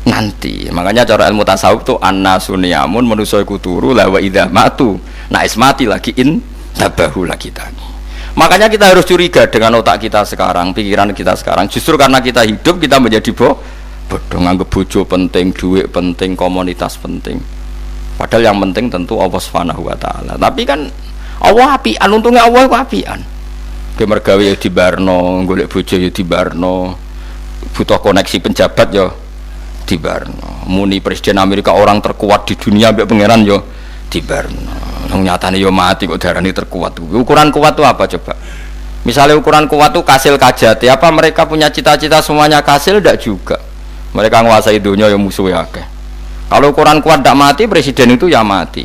nanti. Makanya cara ilmu tasawuf tuh annasuniyamun manusa iku turu la wa idza matu. Nah, is mati lagi in tabahu lagi tani. Makanya kita harus curiga dengan otak kita sekarang, pikiran kita sekarang. Justru karena kita hidup kita menjadi bodoh, nganggep bojo penting, duit penting, komunitas penting. Padahal yang penting tentu Allah Subhanahu wa taala. Tapi kan Allah apian, untungnya Allah ku apian. Ge mergawe ya dibarno, golek bojo ya dibarno. Butuh koneksi penjabat ya dibarno. Muni presiden Amerika orang terkuat di dunia mbek pangeran ya dibarno. Nang nyatane ya mati kok darani terkuat. Ukuran kuat itu apa coba? Misalnya ukuran kuat itu kasil kajati, apa mereka punya cita-cita semuanya kasil? Tidak juga. Mereka menguasai dunia yang musuhnya akeh. Kalau ukuran kuat tidak mati, presiden itu ya mati.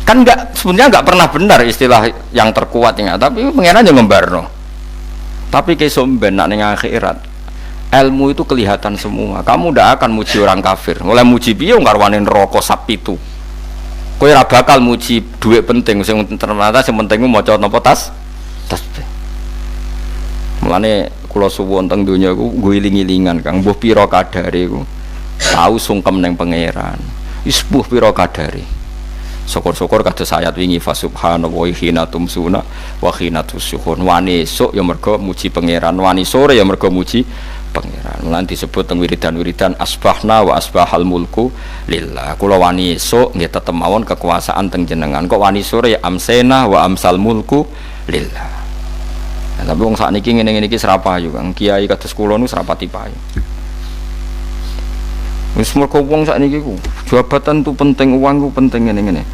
Kan enggak, sebenarnya enggak pernah benar istilah yang terkuat ya, tapi pengenan yang ngembarno. Tapi kesomben nak ning akhirat, ilmu itu kelihatan semua. Kamu tidak akan muji orang kafir. Mulai muji piye ngarwane neraka sapi itu. Kowe ora bakal muji duit penting, sing ternyata sing penting ku maca napa tasbih. Mulane kula suwun teng donya iku nggo iling-ilingan Kang, mbuh pira kadare iku. Tahu sungkem ning pangeran. Wis mbuh pira kadare. Syukur-syukur kados ayat wingi fa subhanallahi hina tumsuna wa hina tusyuhun. Wani esuk ya mergo muji pangeran, wani sore ya mergo muji pangeran. Mulane disebut teng wiridan-wiridan asbahna wa asbahal mulku lillah. Kula wani esuk nggih tetep mawon kekuasaan teng jenengan. Kok wani sore ya amsena wa amsal mulku lillah. Nah, tapi wong sakniki ngene-ngene iki serapayu Kang. Kiai kados kula nu serapati payu. Wis mergo wong sakniki ku jabatan tu penting, uang ku penting ngene-ngene.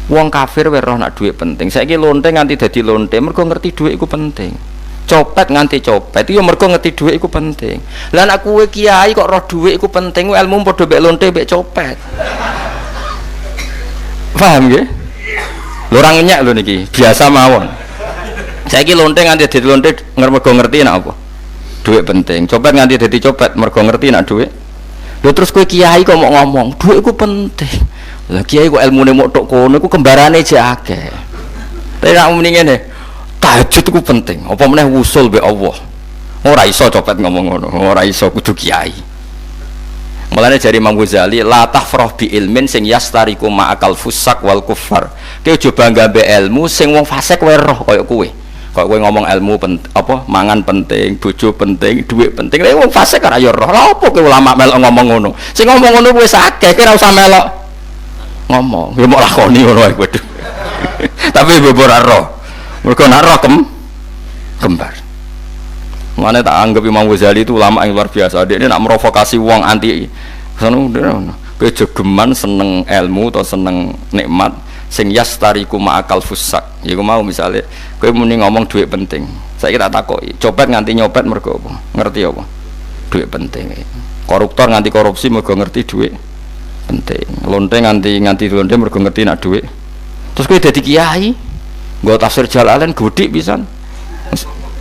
Wong kafir wae roh nak dhuwit penting. Saiki lonte nganti dadi lonte mergo ngerti dhuwit iku penting. Copet nganti copet itu mergo ngerti dhuwit iku penting. Lah nek kowe kiai kok roh dhuwit iku penting, ilmu padha mek lonte mek copet. Paham nggih? Lho ora ngenyek lho niki, biasa mawon. Saiki lonte nganti dadi lonte mergo ngerti nek apa? Dhuwit penting. Copet nganti dadi copet mergo ngerti nek dhuwit. Lho terus kowe kiai kok mau ngomong, dhuwit iku penting. Lah kiai kok ilmune mok tok kono iku kembarane jek akeh. Tapi nek muni ngene, tahajud iku penting. Apa meneh wusul be Allah. Ora iso copet ngomong ngono, ora iso kudu kiai. Mulane jari Imam Ghazali, la tafrah bi ilmin sing yastariku ma'akal fusak wal kufar. Kowe aja bangga be ilmu sing wong fasik wae roh kaya kowe. Kok kowe ngomong ilmu apa mangan penting, bojo penting, dhuwit penting. Lha wong fasik ora ya roh. Lha opo kowe ulama melok ngomong ngono? Sing ngomong ngono wis akeh, kowe ora usah melok ngomong. Ya mok lakoni ngono wae waduh. Tapi bebor ora roh. Mergo nek roh kembar. Mana tak anggap Imam Ghazali itu ulama yang luar biasa. Dia ini nak merovokasi wong anti. Sono kejogeman seneng ilmu atau seneng nikmat sing yastariku ma'akal fusak. Iku mau misalnya kowe muni ngomong duit penting. Saya kita takoki, copet nganti nyopet mergo apa? Ngerti apa? Duit penting. Koruptor nganti korupsi mergo ngerti duit penting. Lonte nganti lonte mergo ngerti nak duit. Terus kowe dadi kiai, nggo tafsir Jalalain godik pisan.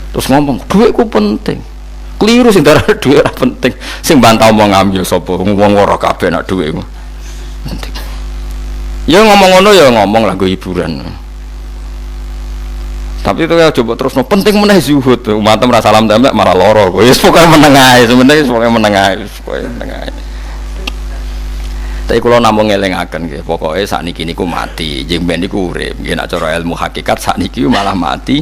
Terus ngomong duitku penting. Keliru sing darah duit ora penting. Sing bantah omong amyo sapa? Wong ora kabeh nak duitku penting. Ya ngomong ngono ya ngomong lah nggo hiburan. Tapi itu ya coba terus no penting meneh zuhud. Umat merasa salam tempel marah loro. Wis pokoke meneng ae, sebenarnya pokoke meneng ae, pokoke meneng ae. Tapi kula namung ngelingaken nggih, pokoke sakniki niku mati, jemben niku urip. Nggih nek cara ilmu hakikat sakniki malah mati,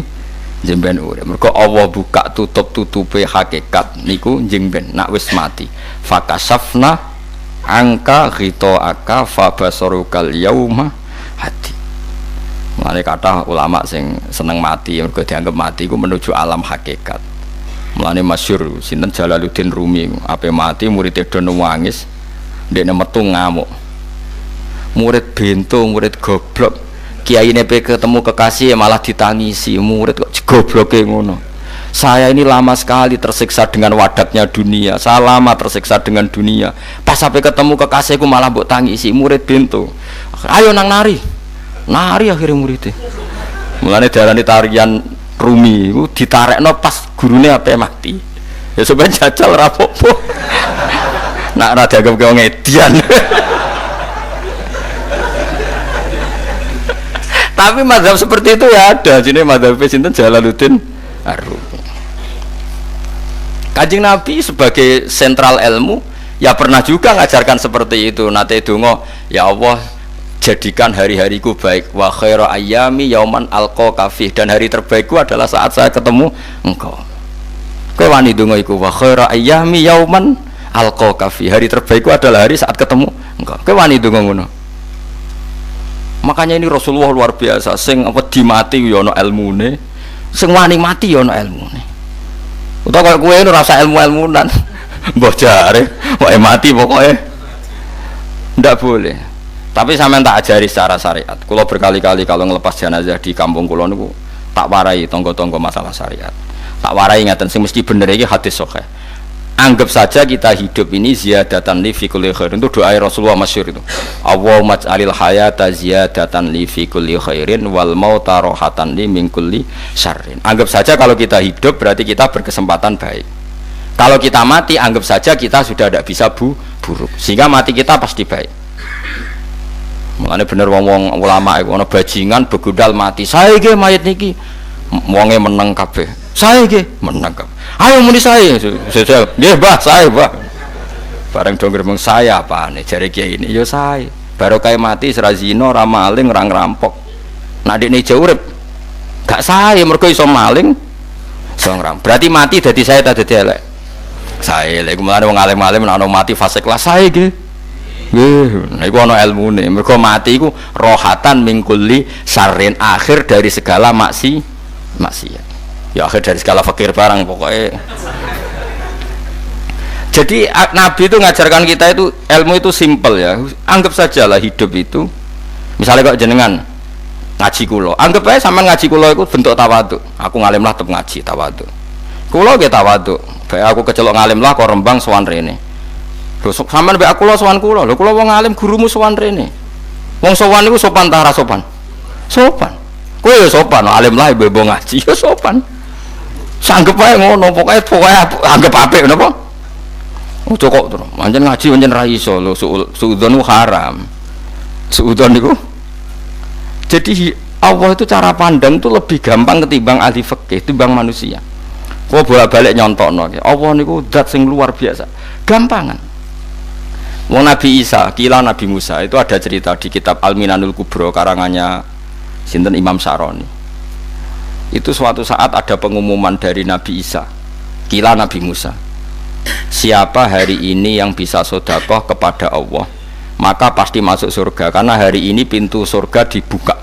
jemben urip. Mergo Allah buka tutup-tutupe hakikat niku jemben nak wis mati. Fakasafna angka ghitaaka fabasarukal yauma hati. Mulane kathah ulama sing seneng mati mergo dianggap mati iku menuju alam hakikat. Mulane masyhur sinten Jalaluddin Rumi ape mati murid do nangis ndekne metu ngamuk. Murid bento, murid goblok. Kiyaine pe ketemu kekasih malah ditangisi, murid kok gobloke ngono. Saya ini lama sekali tersiksa dengan wadatnya dunia. Saya lama tersiksa dengan dunia. Pas sampai ketemu kekasihku malah mbok tangisi, murid bento. Ayo nang nari. Nari akhirnya muridnya. Mulane darani tarian Rumi iku ditarekno pas gurune ape mati. Ya sebenarnya jajal ra apa-apa. Nak ra dianggap kaya ngedian. Tapi mazhab seperti itu ya ada. Jenenge mazhab sinten Jalaluddin Ar-Rumi. Kanjeng Nabi sebagai sentral ilmu ya pernah juga ngajarkan seperti itu. Nate donga, ya Allah jadikan hari-hariku baik wa khairu ayyami yauman alqa kafih, dan hari terbaikku adalah saat saya ketemu engkau. Kowe wani donga iku wa khairu ayyami yauman alqa kafih, hari terbaikku adalah hari saat ketemu engkau. Kowe wani donga ngono. Makanya ini Rasulullah luar biasa, sing apa dimati ya ana ilmune, sing wani mati ya ana ilmune. Utawa kowe ora rasa ilmu-ilmunan. Mbah jare wae mati pokoke. Ndak boleh. Tapi sampean tak ajari secara syariat. Kulo berkali-kali kalau ngelepas jenazah di kampung kulo niku tak warai tonggo-tonggo masalah syariat. Tak warai ngaten sing mesti bener iki hadis sahih. Anggap saja kita hidup ini ziyadatan li fi kulli khairin. Itu doa Rasulullah masyhur itu. Allahumma ij'alil hayata ziyadatan li fi kulli khairin wal mauta rahatan li min kulli syarrin. Anggap saja kalau kita hidup berarti kita berkesempatan baik. Kalau kita mati anggap saja kita sudah tidak bisa buruk. Sehingga mati kita pasti baik. Mulane bener wong ulama iku ana bajingan begudal mati. Sae nggih mayit niki. Wonge meneng kabeh. Sae nggih meneng kabeh. Ayo muni sae. Nggih, Mbah, sae, Mbah. Bareng do ngomong saya apane jare kiai ini ya sae. Barokah mati ora zina, ora maling, ora ngerampok. Nek dekne ijo urip gak sae mergo iso maling, iso ngerampok. Berarti mati dadi sae ta dadi elek. Sae lek mulane wong alim-alim nek ana mati fase kelas sae nggih. Nggih, iku ana ilmune. Mergo mati iku rohatan mingkuli sarin, akhir dari segala maksiat. Ya akhir dari segala fakir barang pokoknya. Jadi Nabi itu ngajarkan kita itu ilmu itu simpel ya. Anggap saja lah hidup itu. Misalnya kok jenengan ngaji kulo, anggap aja sampean ngaji kulo itu bentuk tawaduk. Aku ngalim lah tetep ngaji tawaduk. Kulo ge tawaduk. Bae aku kecelok ngalim lah kok Rembang sowan rene. Lho sampean mbek aku lho sowan kula. Lho kula wong alim gurumu sowan rene. Wong sowan niku sopan ta ora sopan? Sopan. Kowe ya sopan, alim lah ibu ngaji ya sopan. Sanggep wae ngono, pokoke anggap apik napa? Ojo kok terus. Pancen ngaji pancen ra iso lho, suudzon ku haram. Suudzon niku. Jadi Allah itu cara pandang itu lebih gampang ketimbang ahli fikih, ketimbang manusia. Kok bolak-balik nyontokno iki. Allah niku zat sing luar biasa. Gampangan. Wong Nabi Isa, kila Nabi Musa itu ada cerita di kitab Al-Minanul Kubro karangannya sinten Imam Syaroni. Itu suatu saat ada pengumuman dari Nabi Isa, kila Nabi Musa. Siapa hari ini yang bisa sedekah kepada Allah, maka pasti masuk surga, karena hari ini pintu surga dibuka.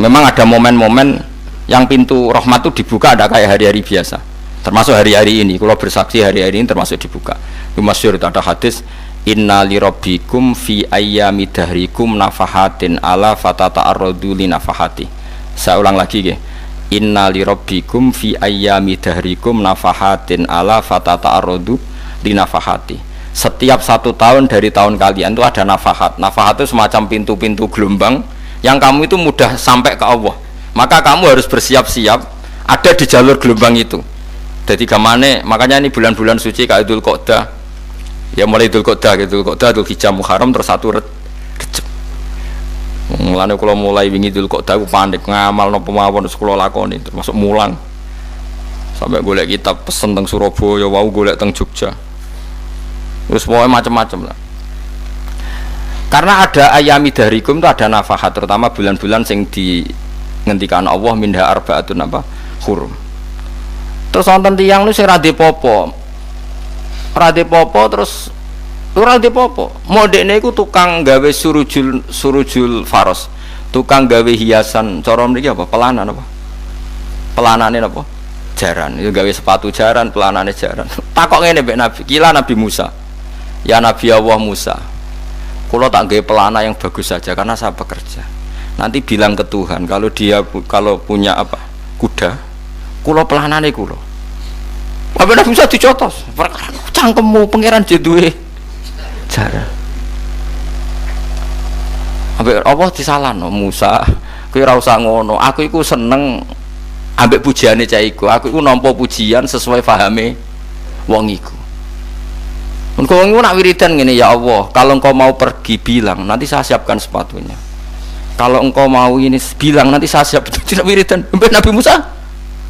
Memang ada momen-momen yang pintu rahmat itu dibuka, ada kayak hari-hari biasa. Termasuk hari-hari ini, kalau bersaksi hari-hari ini termasuk dibuka. Itu masyhur, itu ada hadis, inna li rabbikum fi ayyami dahrikum nafahatin ala fatata'arradu li nafahati. Saya ulang lagi ya. Inna li rabbikum fi ayyami dahrikum nafahatin ala fatata'arradu li nafahati. Setiap 1 tahun dari tahun kalian itu ada nafahat. Nafahat itu semacam pintu-pintu gelombang yang kamu itu mudah sampai ke Allah. Maka kamu harus bersiap-siap ada di jalur gelombang itu. Jadi kemana? Makanya ini bulan-bulan suci kayak Dzul Qa'dah. Ya mulai Dzul Qa'dah, Dzul Hijjah, Muharram terus 1 Rejab. Mulane kalau mulai wingi Dzul Qa'dah aku panik ngamal napa mawon terus kula lakoni termasuk mulang. Sampai golek kitab pesen teng Surabaya, wau golek teng Jogja. Terus pokoknya macam-macam lah. Karena ada ayami dahrikum itu ada nafahat, terutama bulan-bulan sing di ngendikan Allah minha arbaatun apa? Hurum. Terus wonten tiyang lu sing ra popo. Ra popo terus ora popo. Modene iku tukang gawe surujul faros. Tukang gawe hiasan cara mriki apa? Pelanan apa? Pelanane apa? Jaran. Itu gawe sepatu jaran, pelanane jaran. Takok ngene mbek Nabi, kila Nabi Musa. Ya Nabi Allah Musa. Kulo tak gawe pelana yang bagus saja karena saya bekerja. Nanti bilang ke Tuhan kalau punya apa? Kuda. Kulo pelanane kulo. Apa Nabi Musa dicotos? Perkara cangkemmu pangeran jeduwe jaran. Apa disalahno Musa? Kowe ora usah ngono. Aku iku seneng ambek pujiane cah iku. Aku iku nampa pujian sesuai pahame wong iku. Engkau iku nak wiridan ngene, ya Allah, kalau engkau mau pergi bilang, nanti saya siapkan sepatunya. Kalau engkau mau ini bilang, nanti saya siap. Tidak wiridan. Mbak Nabi Musa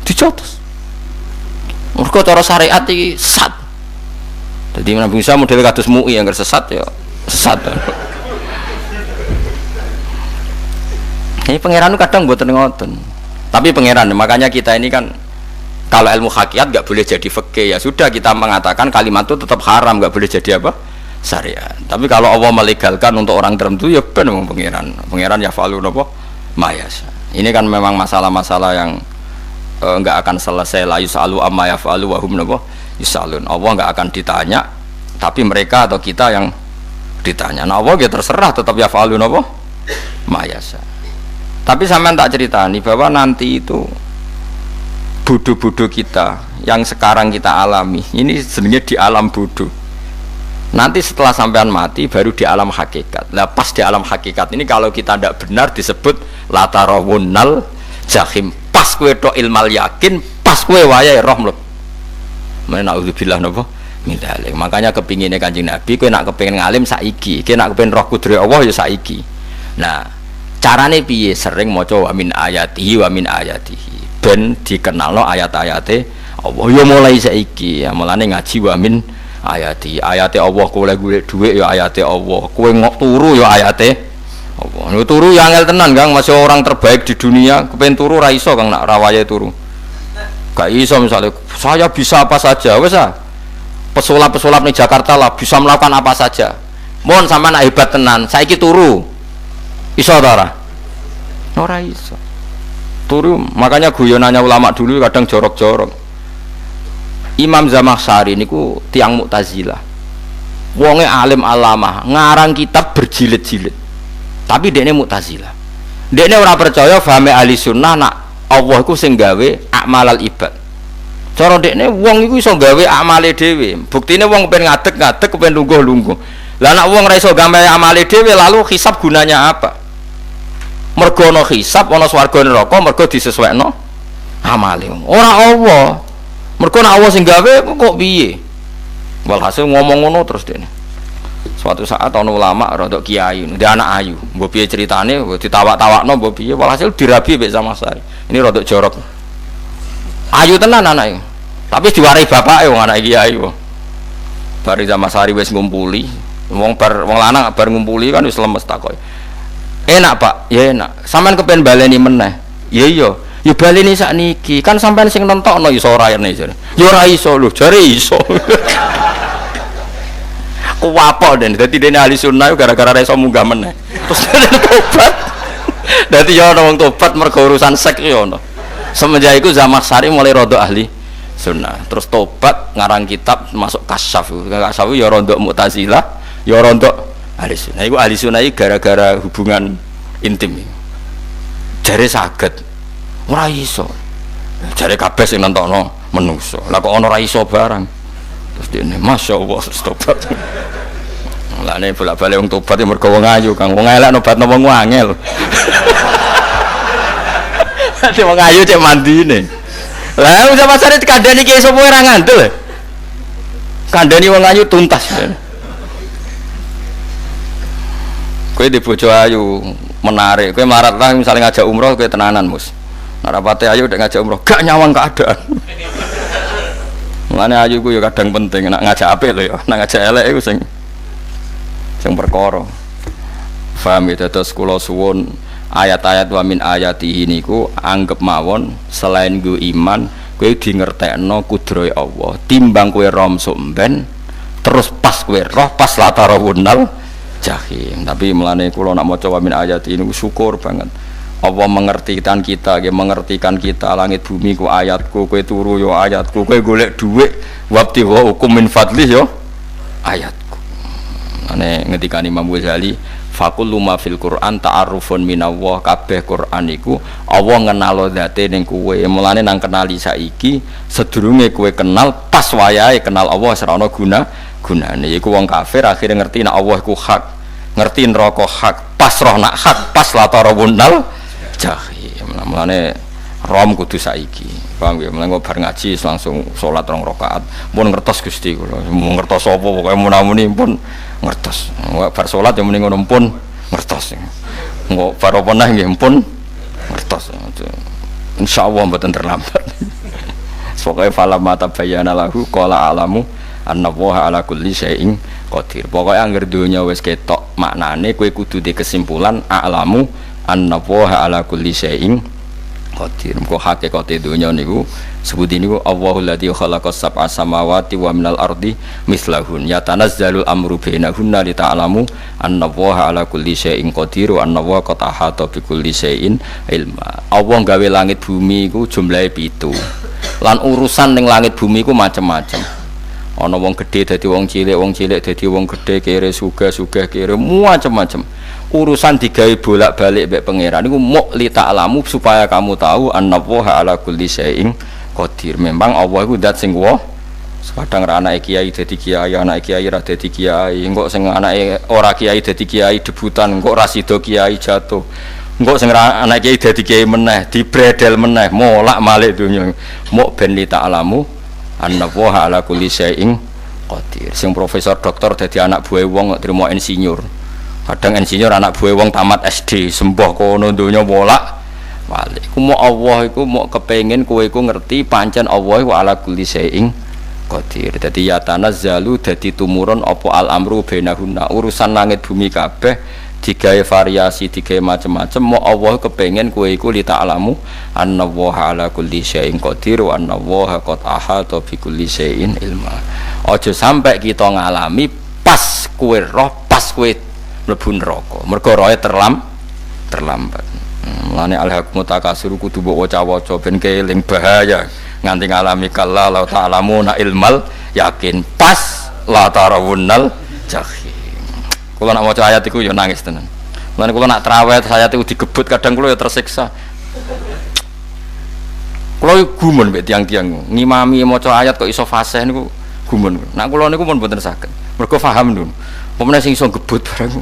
dicotos. Mergo cara syariat iki sesat. Jadi Nabi Musa model kados MUI yang sesat ya sesat. Ini pangeran kadang mboten ngoten. Tapi pangeran, makanya kita ini kan kalau ilmu hakikat nggak boleh jadi fikih, ya sudah kita mengatakan kalimat itu tetap haram, nggak boleh jadi apa? Syariat. Tapi kalau Allah melegalkan untuk orang tertentu ya benar pangeran ya falu apa? Mayasa. Ini kan memang masalah-masalah yang nggak akan selesai, la yusalu amma yafalu wa hum napa yusalun. Allah nggak akan ditanya, tapi mereka atau kita yang ditanya. Nah Allah ya terserah tetap yafalu napa mayasa. Tapi sampean tak ceritani bahwa nanti itu bodoh-bodoh kita yang sekarang kita alami ini sebenarnya di alam bodoh. Nanti setelah sampean mati baru di alam hakikat. Nah pas di alam hakikat ini kalau kita tidak benar disebut latarawunnal jahim. Pas kue tok ilmal yakin, pas kue wayai roh mleb. Men naudzubillah napa min dzalik. Makanya kepingine Kanjeng Nabi kowe nak kepengin ngalim saiki, kowe nak kepengin roh kudri Allah ya saiki. Nah, carane piye? Sering maca wa min ayatihi wa min ayatihi. Ben dikenalno ayat-ayate Allah ya mulai saiki. Ya mulane ngaji wa min ayati. Ayate Allah kowe golek dhuwit ya ayate Allah. Kowe ngok turu ya ayate Allah. Nek turu ya angel tenan, Kang. Masih orang terbaik di dunia, kepen turu ra iso, Kang, nak rawaye turu. Gak iso misalnya saya bisa apa saja, wes ah. Pesulap-pesulap di Jakarta lah bisa melakukan apa saja. Mohon sama nak hebat tenan, saiki turu. Iso ta ora? Ora iso. Turu, makanya guyonannya ulama dulu kadang jorok-jorok. Imam Zamakhsyari niku tiang Mu'tazilah. Wonge alim alamah, ngarang kitab berjilid-jilid. Tapi dekne Mu'tazilah. Dekne ora percaya fahame ahli sunnah nak Allah iku sing gawe akmalal ibad. Cara dekne wong iku iso gawe amale dhewe. Buktine wong kepen ngadeg-ngadeg, kepen lungguh-lungguh. Lah nek wong ora iso gawe amale dhewe lalu hisab gunanya apa? Mergo ana hisab, ana swarga neraka, mergo disesuaikno amale. Ora Allah. Mergo nek Allah sing gawe kok piye? Walhasil ngomong ngono terus dekne. Suatu saat ana ulama rodok kiai, dia anak ayu. Mbok piye ceritane, ditawak-tawakno mbok piye, walhasil dirabi mek Zamakhsyari. Ini rodok jorok. Ayu tenan anake. Tapi diwarai bapake wong anak kiai kok. Bari Zamakhsyari wis ngumpuli, wong lanang bar ngumpuli kan wis lemes takoki. Enak Pak, ya enak. Sampeyan kepen baleni meneh. Ya iya. Ya baleni sakniki. Kan sampeyan sing nentokno iso ora rene jare. Ya ora iso lho, jare iso. Kuwapo den, dadi dene ahli sunnah gara-gara iso munggah meneh. Terus tobat. Dadi ya ana wong tobat mergo urusan sek ya ana. Semenjak iku Zamakhsyari mulai rodok ahli sunnah. Terus tobat ngarang kitab masuk kasyaf. Kasyaf ya rontok Mu'tazilah, ya rontok ahli sunnah. Iku ahli sunnah gara-gara hubungan intim. Jare saged ora iso. Jare kabeh sing nentokno menungso. Lah kok ana ora iso barang. Terus dene masyaallah tobat. Lah nek bolak-balik wong tobat ya mergo wong ayu, Kang. Wong elek nobatno wong angel. Ati wong ayu cek mandine. Lah usah pasare dikandani ki sapa ora ngandel. Kandani wong ayu tuntas. Kowe di bojo ayu menarik, kowe marat lah misalnya ngajak umroh kowe tenanan mus. Nek rapate ayu nek ngajak umroh gak nyawang keadaan. Mulane ayu ku ya kadang penting nek ngajak apik lho ya, nek ngajak elek iku sing perkara. Paham ya, terus kula suwun ayat-ayat wa min ayatihi niku anggap mawon selain nggo iman kowe di ngertekno kudrohe Allah timbang kowe rom somben terus pas kowe roh pas latarawunal jahim. Tapi mulane kula nak maca wa min ayatihi niku syukur banget Allah mengertikan kita, mengertikan kita langit bumi ku ayatku, kowe turu yo ayatku, kowe golek dhuwit wabti wa hukum min fadlih yo ayatku. Ane ngendikane Imam Ghazali fakullu ma fil Quran ta'arufun minallah, kabeh Quran iku Allah ngenalo zate ning kowe. Mulane nang kenali saiki sedurunge kowe kenal pas wayahe kenal Allah ora ana gunane. Iku wong kafir akhire ngerti nek Allah iku hak, ngerti neraka hak, pas roh nak hak, pas latarabunal jahim. Mulane rom kudu saiki. Paham ya? Mulane bar ngaji langsung salat 2 rakaat. Mun ngertos Gusti kula. Mun ngertos apa pokoke munamuni pun ngertos. Bar salat ya muni ngono pun ngertos. Engko bar apa neh nggih pun ngertos. Insyaallah mboten terlambat. Pokoke falamma tabayyana lahu qala alamu annallaha ala kulli syai'in qadir. Pokoke anggere donya wis ketok maknane kowe kudu di kesimpulan alamu annallaha ala kulli syai'in qadir. Mengko hakikate donya niku sebut niku Allahul ladzi khalaqas sab'a samawati wa minal ardi mislahun yatanazzalul amru bainahunna li ta'lamu annallaha ala kulli syai'in qadir wa annallaha qad ahata bi kulli syai'in ilma. Allah gawe langit bumi iku jumlahe 7. Lan urusan ning langit bumi iku macam-macam. Ana wong gedhe dadi wong cilik dadi wong gedhe, kere sugih kere macam-macam. Urusan digawe bolak-balik mbek pangeran niku muk li ta'lamu supaya kamu tahu annallaha ala kulli syai'in qadir. Memang Allah iku zat sing kuwasa. Kadang ra anake kiai dadi kiai, anake kiai ra dadi kiai, engko sing anake ora kiai dadi kiai debutan, engko ra sida kiai jatuh. Engko sing anake kiai dadi kiai meneh, dibredel meneh, molak-malik donya. Muk ben li ta'lamu annallaha ala kulli syai'in qadir. Sing profesor doktor dadi anak buah wong kok trimo insinyur. Kadang insinyur anak buah wong tamat SD, sembah kono donya bolak balik. Iku mau Allah iku mau kepengin kowe iku ngerti pancen Allah wa ala kulli syai'in qadir. Dadi ya tanazzalu dadi tumurun apa al amru bainahunna. Urusan langit bumi kabeh digawe variasi, digawe macam-macam. Mau Allah kepengin kowe iku li ta'lamu annallaha ala kulli syai'in qadir wa annallaha qad ahata bi kulli syai'in ilma. Aja sampai kita ngalami pas kowe roh, pas kowe mlebu neraka mergo roe terlambat. Mulane al-haqmu takasuru kudu mbok waca-waca ben keling bahaya nganti ngalami kala la ta'lamuna ilmal yakin pas la tarawunnal jahim. Kula nak maca ayat iku ya nangis tenan. Mulane kula nak traweh ayat iku digebut kadang kula ya tersiksa. Kula gumun mbek tiang-tiang ngimami maca ayat kok iso fasih niku gumun. Nak kula niku pun mboten saged. Mergo paham lho. Pemene sing iso gebut bareng.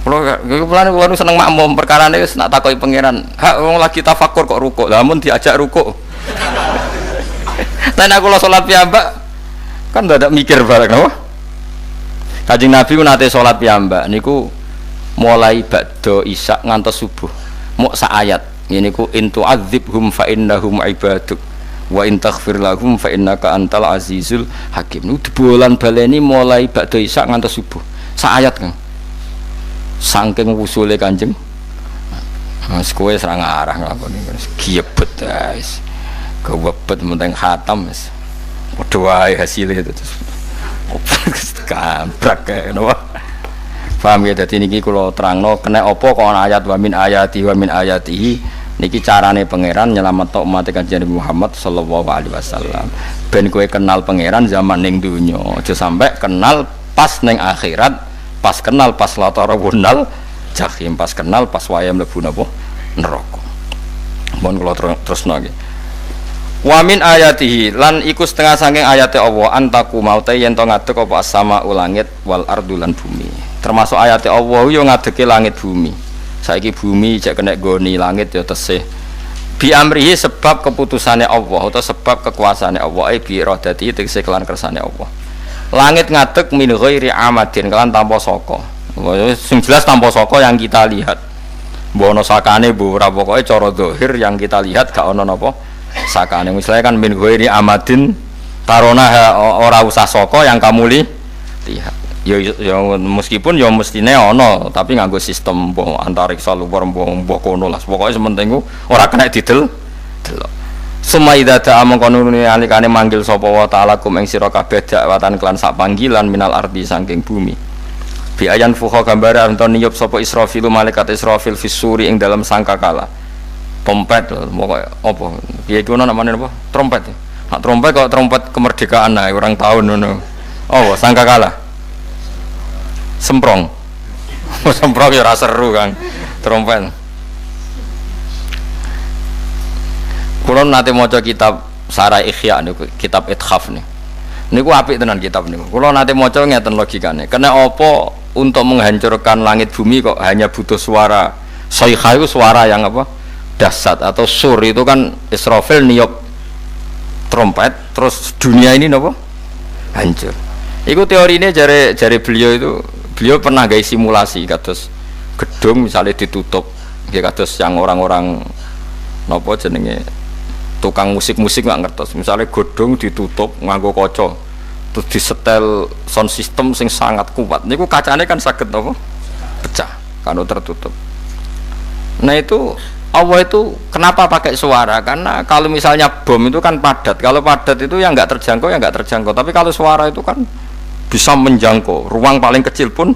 Kula seneng makmum perkarane wis nak takoki pangeran, hak wong lagi tafakur kok rukuk. Lah mun diajak rukuk. Nek kula salat piyambak kan ndak mikir bareng napa? Kanjeng Nabi ku nate salat piyambak niku mulai ba'da isya ngantos subuh. Mok sak ayat. Ngene niku in tu'adzibhum fa innahum ibaduk wa in taghfir lahum fa innaka antal azizul hakim. Niku dibolan baleni mulai ba'da isya ngantos subuh. Sak ayat kan. Saking usule Kanjeng. Mas kowe serang arah nglakoni giebet guys. Kewebet menteng khatam wis. Padha wae hasile itu. Kabrak kae napa. Paham ya, dadi niki kula terangno kena apa kok ana ayat wa min ayati Niki carane pangeran nyelametno umat Kanjeng Muhammad sallallahu alaihi wasallam. Ben kowe kenal pangeran zaman ning donya, aja sampai kenal pas ning akhirat, pas kenal pas latarabunal jahim, pas kenal pas wayahe mlebu napa neraka. Mohon kula terusno nggih. Wa min ayatihi lan iku setengah saking ayate Allah antaku maute yen to ngadeg apa as-sama langit wal ardu lan bumi. Termasuk ayate Allah yo ngadege langit bumi. Saiki bumi cek kena goni langit ya tesih bi amrihi sebab keputusane Allah atau sebab kekuasaane Allah bi iradati tegese kelan kersane Allah. Langit ngadeg min ghairi amadin kelan tanpa saka. Sing jelas tanpa saka yang kita lihat. Mbok ana sakane mbok ora pokoke cara zahir yang kita lihat gak ana napa sakane. Misalnya kan min ghairi amadin tarona ora usah saka yang kamu lihat. Ya meskipun ya mestine ana tapi nganggo sistem mbah antariksa luar mbah kono lah pokoke sementing ku ora kena didel delok sumaida ta mongkon alikane manggil sapa wa taala kum ing sira kabeh dakwatan kelan sak panggilan minal ardi saking bumi bi ayan fuha gambare anton niyup sapa Israfil malaikat Israfil fisuri ing dalam sangkakala trompet pokoke apa piye iku namane apa trompet nak trompet kok trompet kemerdekaan ae orang tahun ngono oh sangkakala semprong semprong ya rasa seru kan trompet. Kulon nanti maca kitab Sarah Ikhya niku kitab Ithaf niku apik tenan kitab niku. Kulon nanti maca ngeten logikane. Kena apa untuk menghancurkan langit bumi kok hanya butuh suara sayha itu suara yang apa dahsyat atau sur itu kan Israfil niup trompet terus dunia ini napa hancur. Iku teorinya jare beliau pernah gawe simulasi kados gedung misalnya ditutup nggih kados yang orang-orang napa jenenge tukang musik-musik nggak ngertos misalnya gedung ditutup nganggo kaca terus disetel sound system sing sangat kuat niku kacane kan saged napa pecah kalau tertutup. Nah itu Allah itu kenapa pakai suara karena kalau misalnya bom itu kan padat, kalau padat itu yang nggak terjangkau tapi kalau suara itu kan bisa menjangkau ruang paling kecil pun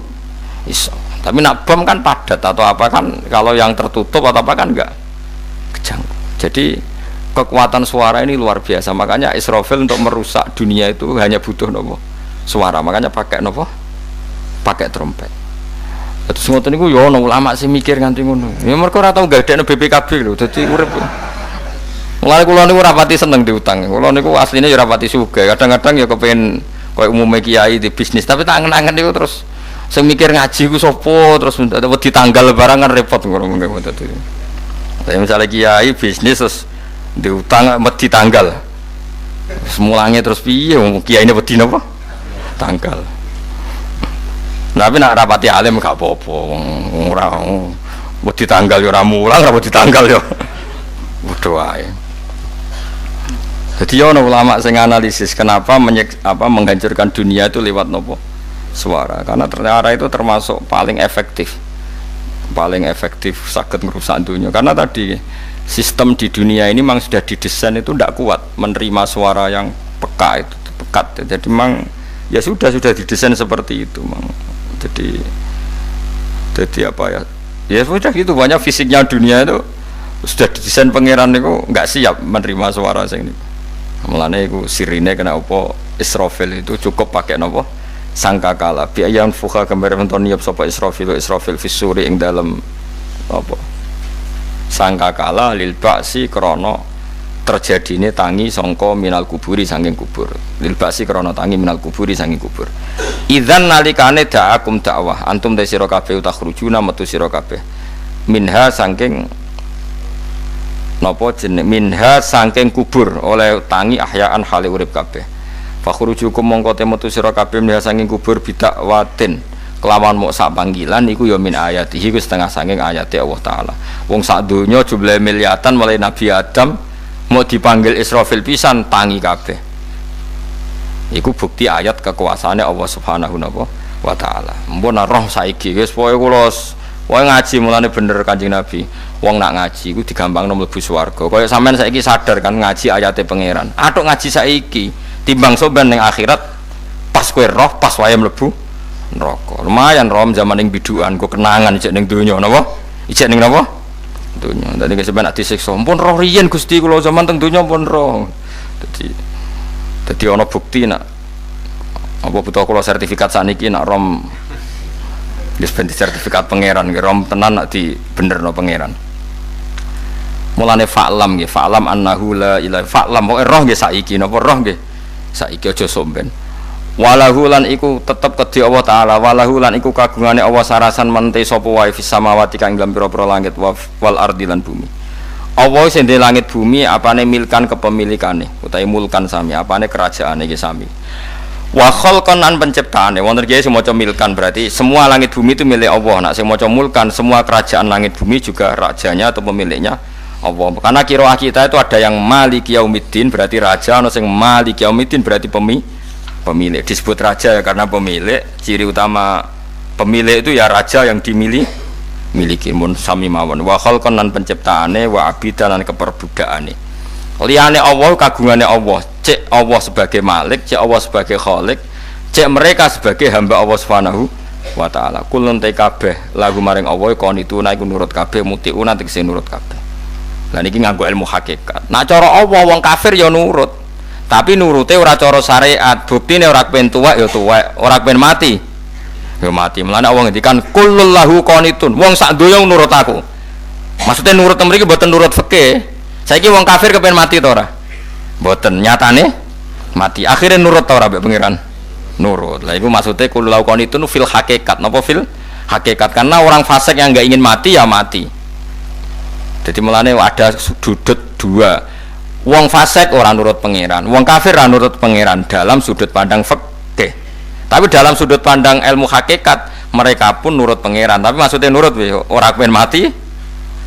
iso. Tapi nak bom kan padat atau apa kan kalau yang tertutup atau apa kan enggak kejangkau. Jadi kekuatan suara ini luar biasa. Makanya Israfil untuk merusak dunia itu hanya butuh nopo suara. Makanya pakai nopo pakai trompet. Terus ngoten niku yo ono ulama sih mikir nganti ngono. Ya mergo ora tau gadekno BPKB lho. Dadi urip. Mulane kula niku ora pati seneng diutang. Kula niku asline ya ora pati sugih. Kadang-kadang ya kepengin koyo umume kiai di bisnis tapi tak angen-angen niku terus sing mikir ngaji ku sapa terus wedi tanggal barang kan repot ngono dadi. Tapi misalnya kiai bisnis terus diutang wedi tanggal. Semulange terus piye wong kiyaine wedi napa? Tanggal. Tapi nak rapati alim gak apa-apa wong ora wedi tanggal ya ora mulang ora wedi tanggal ya. Padha wae. Jadi ono ulama sing analisis kenapa menghancurkan dunia itu lewat nopo suara karena ternyata itu termasuk paling efektif sakit merusak dunia karena tadi sistem di dunia ini memang sudah didesain itu tidak kuat menerima suara yang peka itu pekat jadi memang ya sudah didesain seperti itu memang jadi apa ya sudah gitu banyak fisiknya dunia itu sudah didesain pangeran itu nggak siap menerima suara sing ini. Mulane iku sirine kena apa Israfil itu cukup pakai napa sangkakala bi ayyan fuha gambar menton niup sapa Israfil fisuri ing dalem apa sangkakala lil ba'si krana terjadine tangi sangka minal kuburi saking kubur lil ba'si krana tangi minal kuburi saking kubur idzan nalikane da'akum dakwah antum te sira kabeh takhrujuna metu sira kabeh minha saking napa jeneng minha saking kubur oleh tangi ahyaan hale urip kabeh fakhrujukum mongko metu sira kabeh minha saking kubur bidakwatin kelawan mok sak panggilan iku ya min ayatihi ku setengah saking ayate Allah taala wong sak donya jumlahe miliatan mulai Nabi Adam mau dipanggil Israfil pisan tangi kabeh iku bukti ayat kekuasaane Allah subhanahu wa taala mbon roh saiki wis pokoke kula wae ngaji mulane bener Kanjeng Nabi wong nak ngaji iku digampangno mlebu swarga kaya sampean saiki sadar kan ngaji ayate pangeran atuk ngaji saiki timbang soban ning akhirat pas kowe roh pas wae mlebu neraka lumayan rom zaman ning bidukan kok kenangan ijek ning donya napa ijek ning napa Dunya. Dadi kesepen disiksa. Pun roh riyen Gusti kula zaman teng dunya pun roh. Dadi ana bukti nak apa butuh kula sertifikat saniki nak rom wis ben sertifikat pangeran nggih rom tenan nak dibenerno pangeran. Mulane fa'lam nggih, fa'lam annahu la ilaha fa'lam pokoke roh nggih saiki napa roh nggih saiki aja somben. Walahu lan iku tetep kedhi Allah taala, walahu lan iku kagungane Allah sarasan mente sapa wae fis samawati kang dalam pira-pira langit wal ardi lan bumi. Allah sing ndek langit bumi apane milkan kepemilikane utawi mulkan sami apane kerajaane iki sami. Wa khalqan an penciptaane wonten kiye sing maca milkan berarti semua langit bumi itu milik Allah. Nak sing maca mulkan semua kerajaan langit bumi juga rajanya atau pemiliknya Allah. Karena qiraah kita itu ada yang Maliki Yaumiddin berarti raja, ana sing Maliki Yaumiddin berarti pemilik. Disebut raja ya karena pemilik. Ciri utama pemilik itu ya raja yang dimiliki mun sami mawon. Wa khalqan lan penciptaane wa abidan lan keperbudakane. Liyane Allah kagungane Allah. Cek Allah sebagai malik, cek Allah sebagai khalik, cek mereka sebagai hamba Allah Subhanahu wa taala. Kulun te kabeh lagu maring Allah konituna iku nurut kabeh mutiuna tegese nurut kabeh. Lah niki nganggo ilmu hakikat. Nak cara Allah wong kafir ya nurut. Tapi nurute ora cara syariat. Buktine ora kepen tuwek ya tuwek, ora kepen mati. Ya mati. Mulane Allah ngendikan kullul lahu qanitun. Wong sak donya nurut aku. Maksudnya nurut mriki mboten nurut fikih. Saiki wong kafir kepen mati ta ora? Mboten, nyatane mati. Akhirnya nurut ta ora mbek pangeran? Nurut. Lah iku maksudnya kullul lahu qanitun fil hakikat. Napa fil hakikat? Karena orang fasik yang enggak ingin mati ya mati. Jadi mulane ada sudut dua. Wong fasik orang nurut pangeran, wong kafir ora nurut pangeran dalam sudut pandang fikih. Tapi dalam sudut pandang ilmu hakikat mereka pun nurut pangeran. Tapi maksudnya nurut ora kepen mati,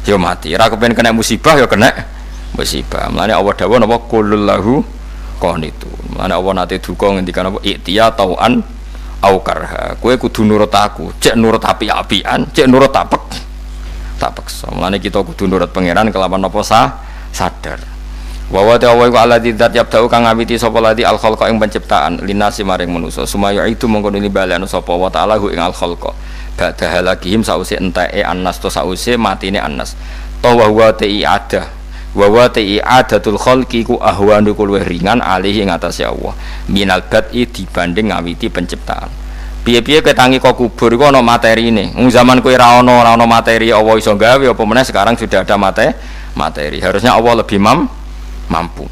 ya mati. Ora kepen kena musibah ya kena musibah. Mulane Allah dawuh napa qulul lahu qanitun. Mulane Allah nate duka ngendikan apa iktiya tauan au karha. Kowe kudu nurut aku, cek nurut api-apian, cek nurut tak paksa. Mulane kita kudu nurut pangeran kelawan apa sadar. Wa wa ta'ala wa alladzi dzat yabda'u kang ngawiti sapa ladi al khalqa ing penciptaan linasi maring manusa sumaya itu mongko nili balekno sapa wa ta'ala ing al khalqa ba'da halakihim sause enteke annas to sause matine annas to wa huwa ta'ada wa wa ta'adatul khalqi ku ahwanu luwih ringan alih ing atase Allah minal bad'i dibanding ngawiti penciptaan. Piye-piye ketangi kok kubur iku ana materine. Wong zaman kowe ora ana materi Allah iso gawe apa meneh sekarang sudah ada materi. Harusnya Allah lebih mampu.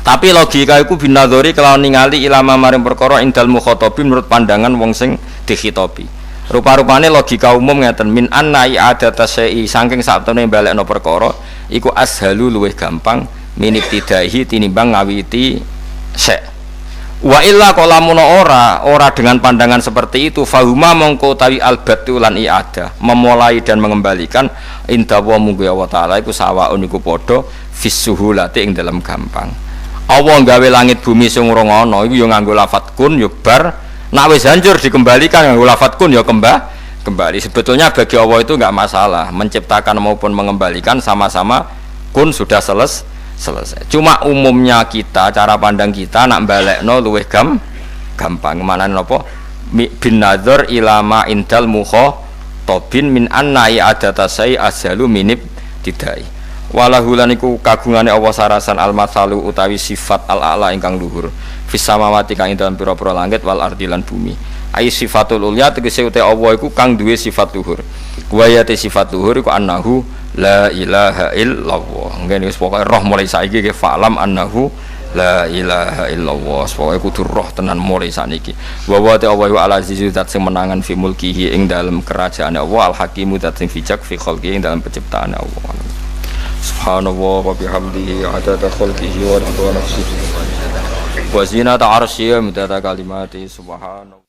Tapi logika iku binadzori kelawan ningali ilama maring perkara indal mukhatabin menurut pandangan wong sing dikhitobi. Rupa-rupane logika umum ngeten min anna i'adata syai'i saking satune balekno perkara iku ashalu luwih gampang minibtidaihi tinimbang ngawiti syai'. Wa illa qalamun ora dengan pandangan seperti itu fahuma mongko tawi albatu lan i'adah memulai dan mengembalikan inda wa munggu Allah taala iku sawaun iku padha fisuhulati ing dalam gampang. Allah gawe langit bumi sing ora ana iku ya nganggo lafat kun ya bar nek wis hancur dikembalikan nganggo lafat kun ya kembali. Sebetulnya bagi Allah itu enggak masalah menciptakan maupun mengembalikan sama-sama kun sudah selesai. Cuma umumnya kita cara pandang kita nak balekno luwih gampang. Manane napa bin nadzar ilama indal mukhatabin min anna i'adata sai asalu minib tidai. Walahu lan iku kagungane Allah sarasan al matsalu utawi sifat al a'la ingkang luhur fis samawati kang ing dalem pira-pira langit wal ardi lan bumi. Ai sifatul ulya tegese uta Allah iku kang duwe sifat luhur. Kuwayate sifat luhur iku annahu la ilaha illallah. Ngene wis pokoke roh mulai saiki ke fa'lam annahu la ilaha illallah. Pokoke kudu roh tenan mulai saniki. Wa wa ta'ala wa al azizu zat sing menangan fi mulkihi ing dalem kerajaan Allah al hakimu zat sing bijak fi khalqihi ing dalem penciptaan Allah. Subhanallah wa bihamdihi adada khalqihi wa ridha nafsihi wa zinata arsyihi midada kalimati subhanallah.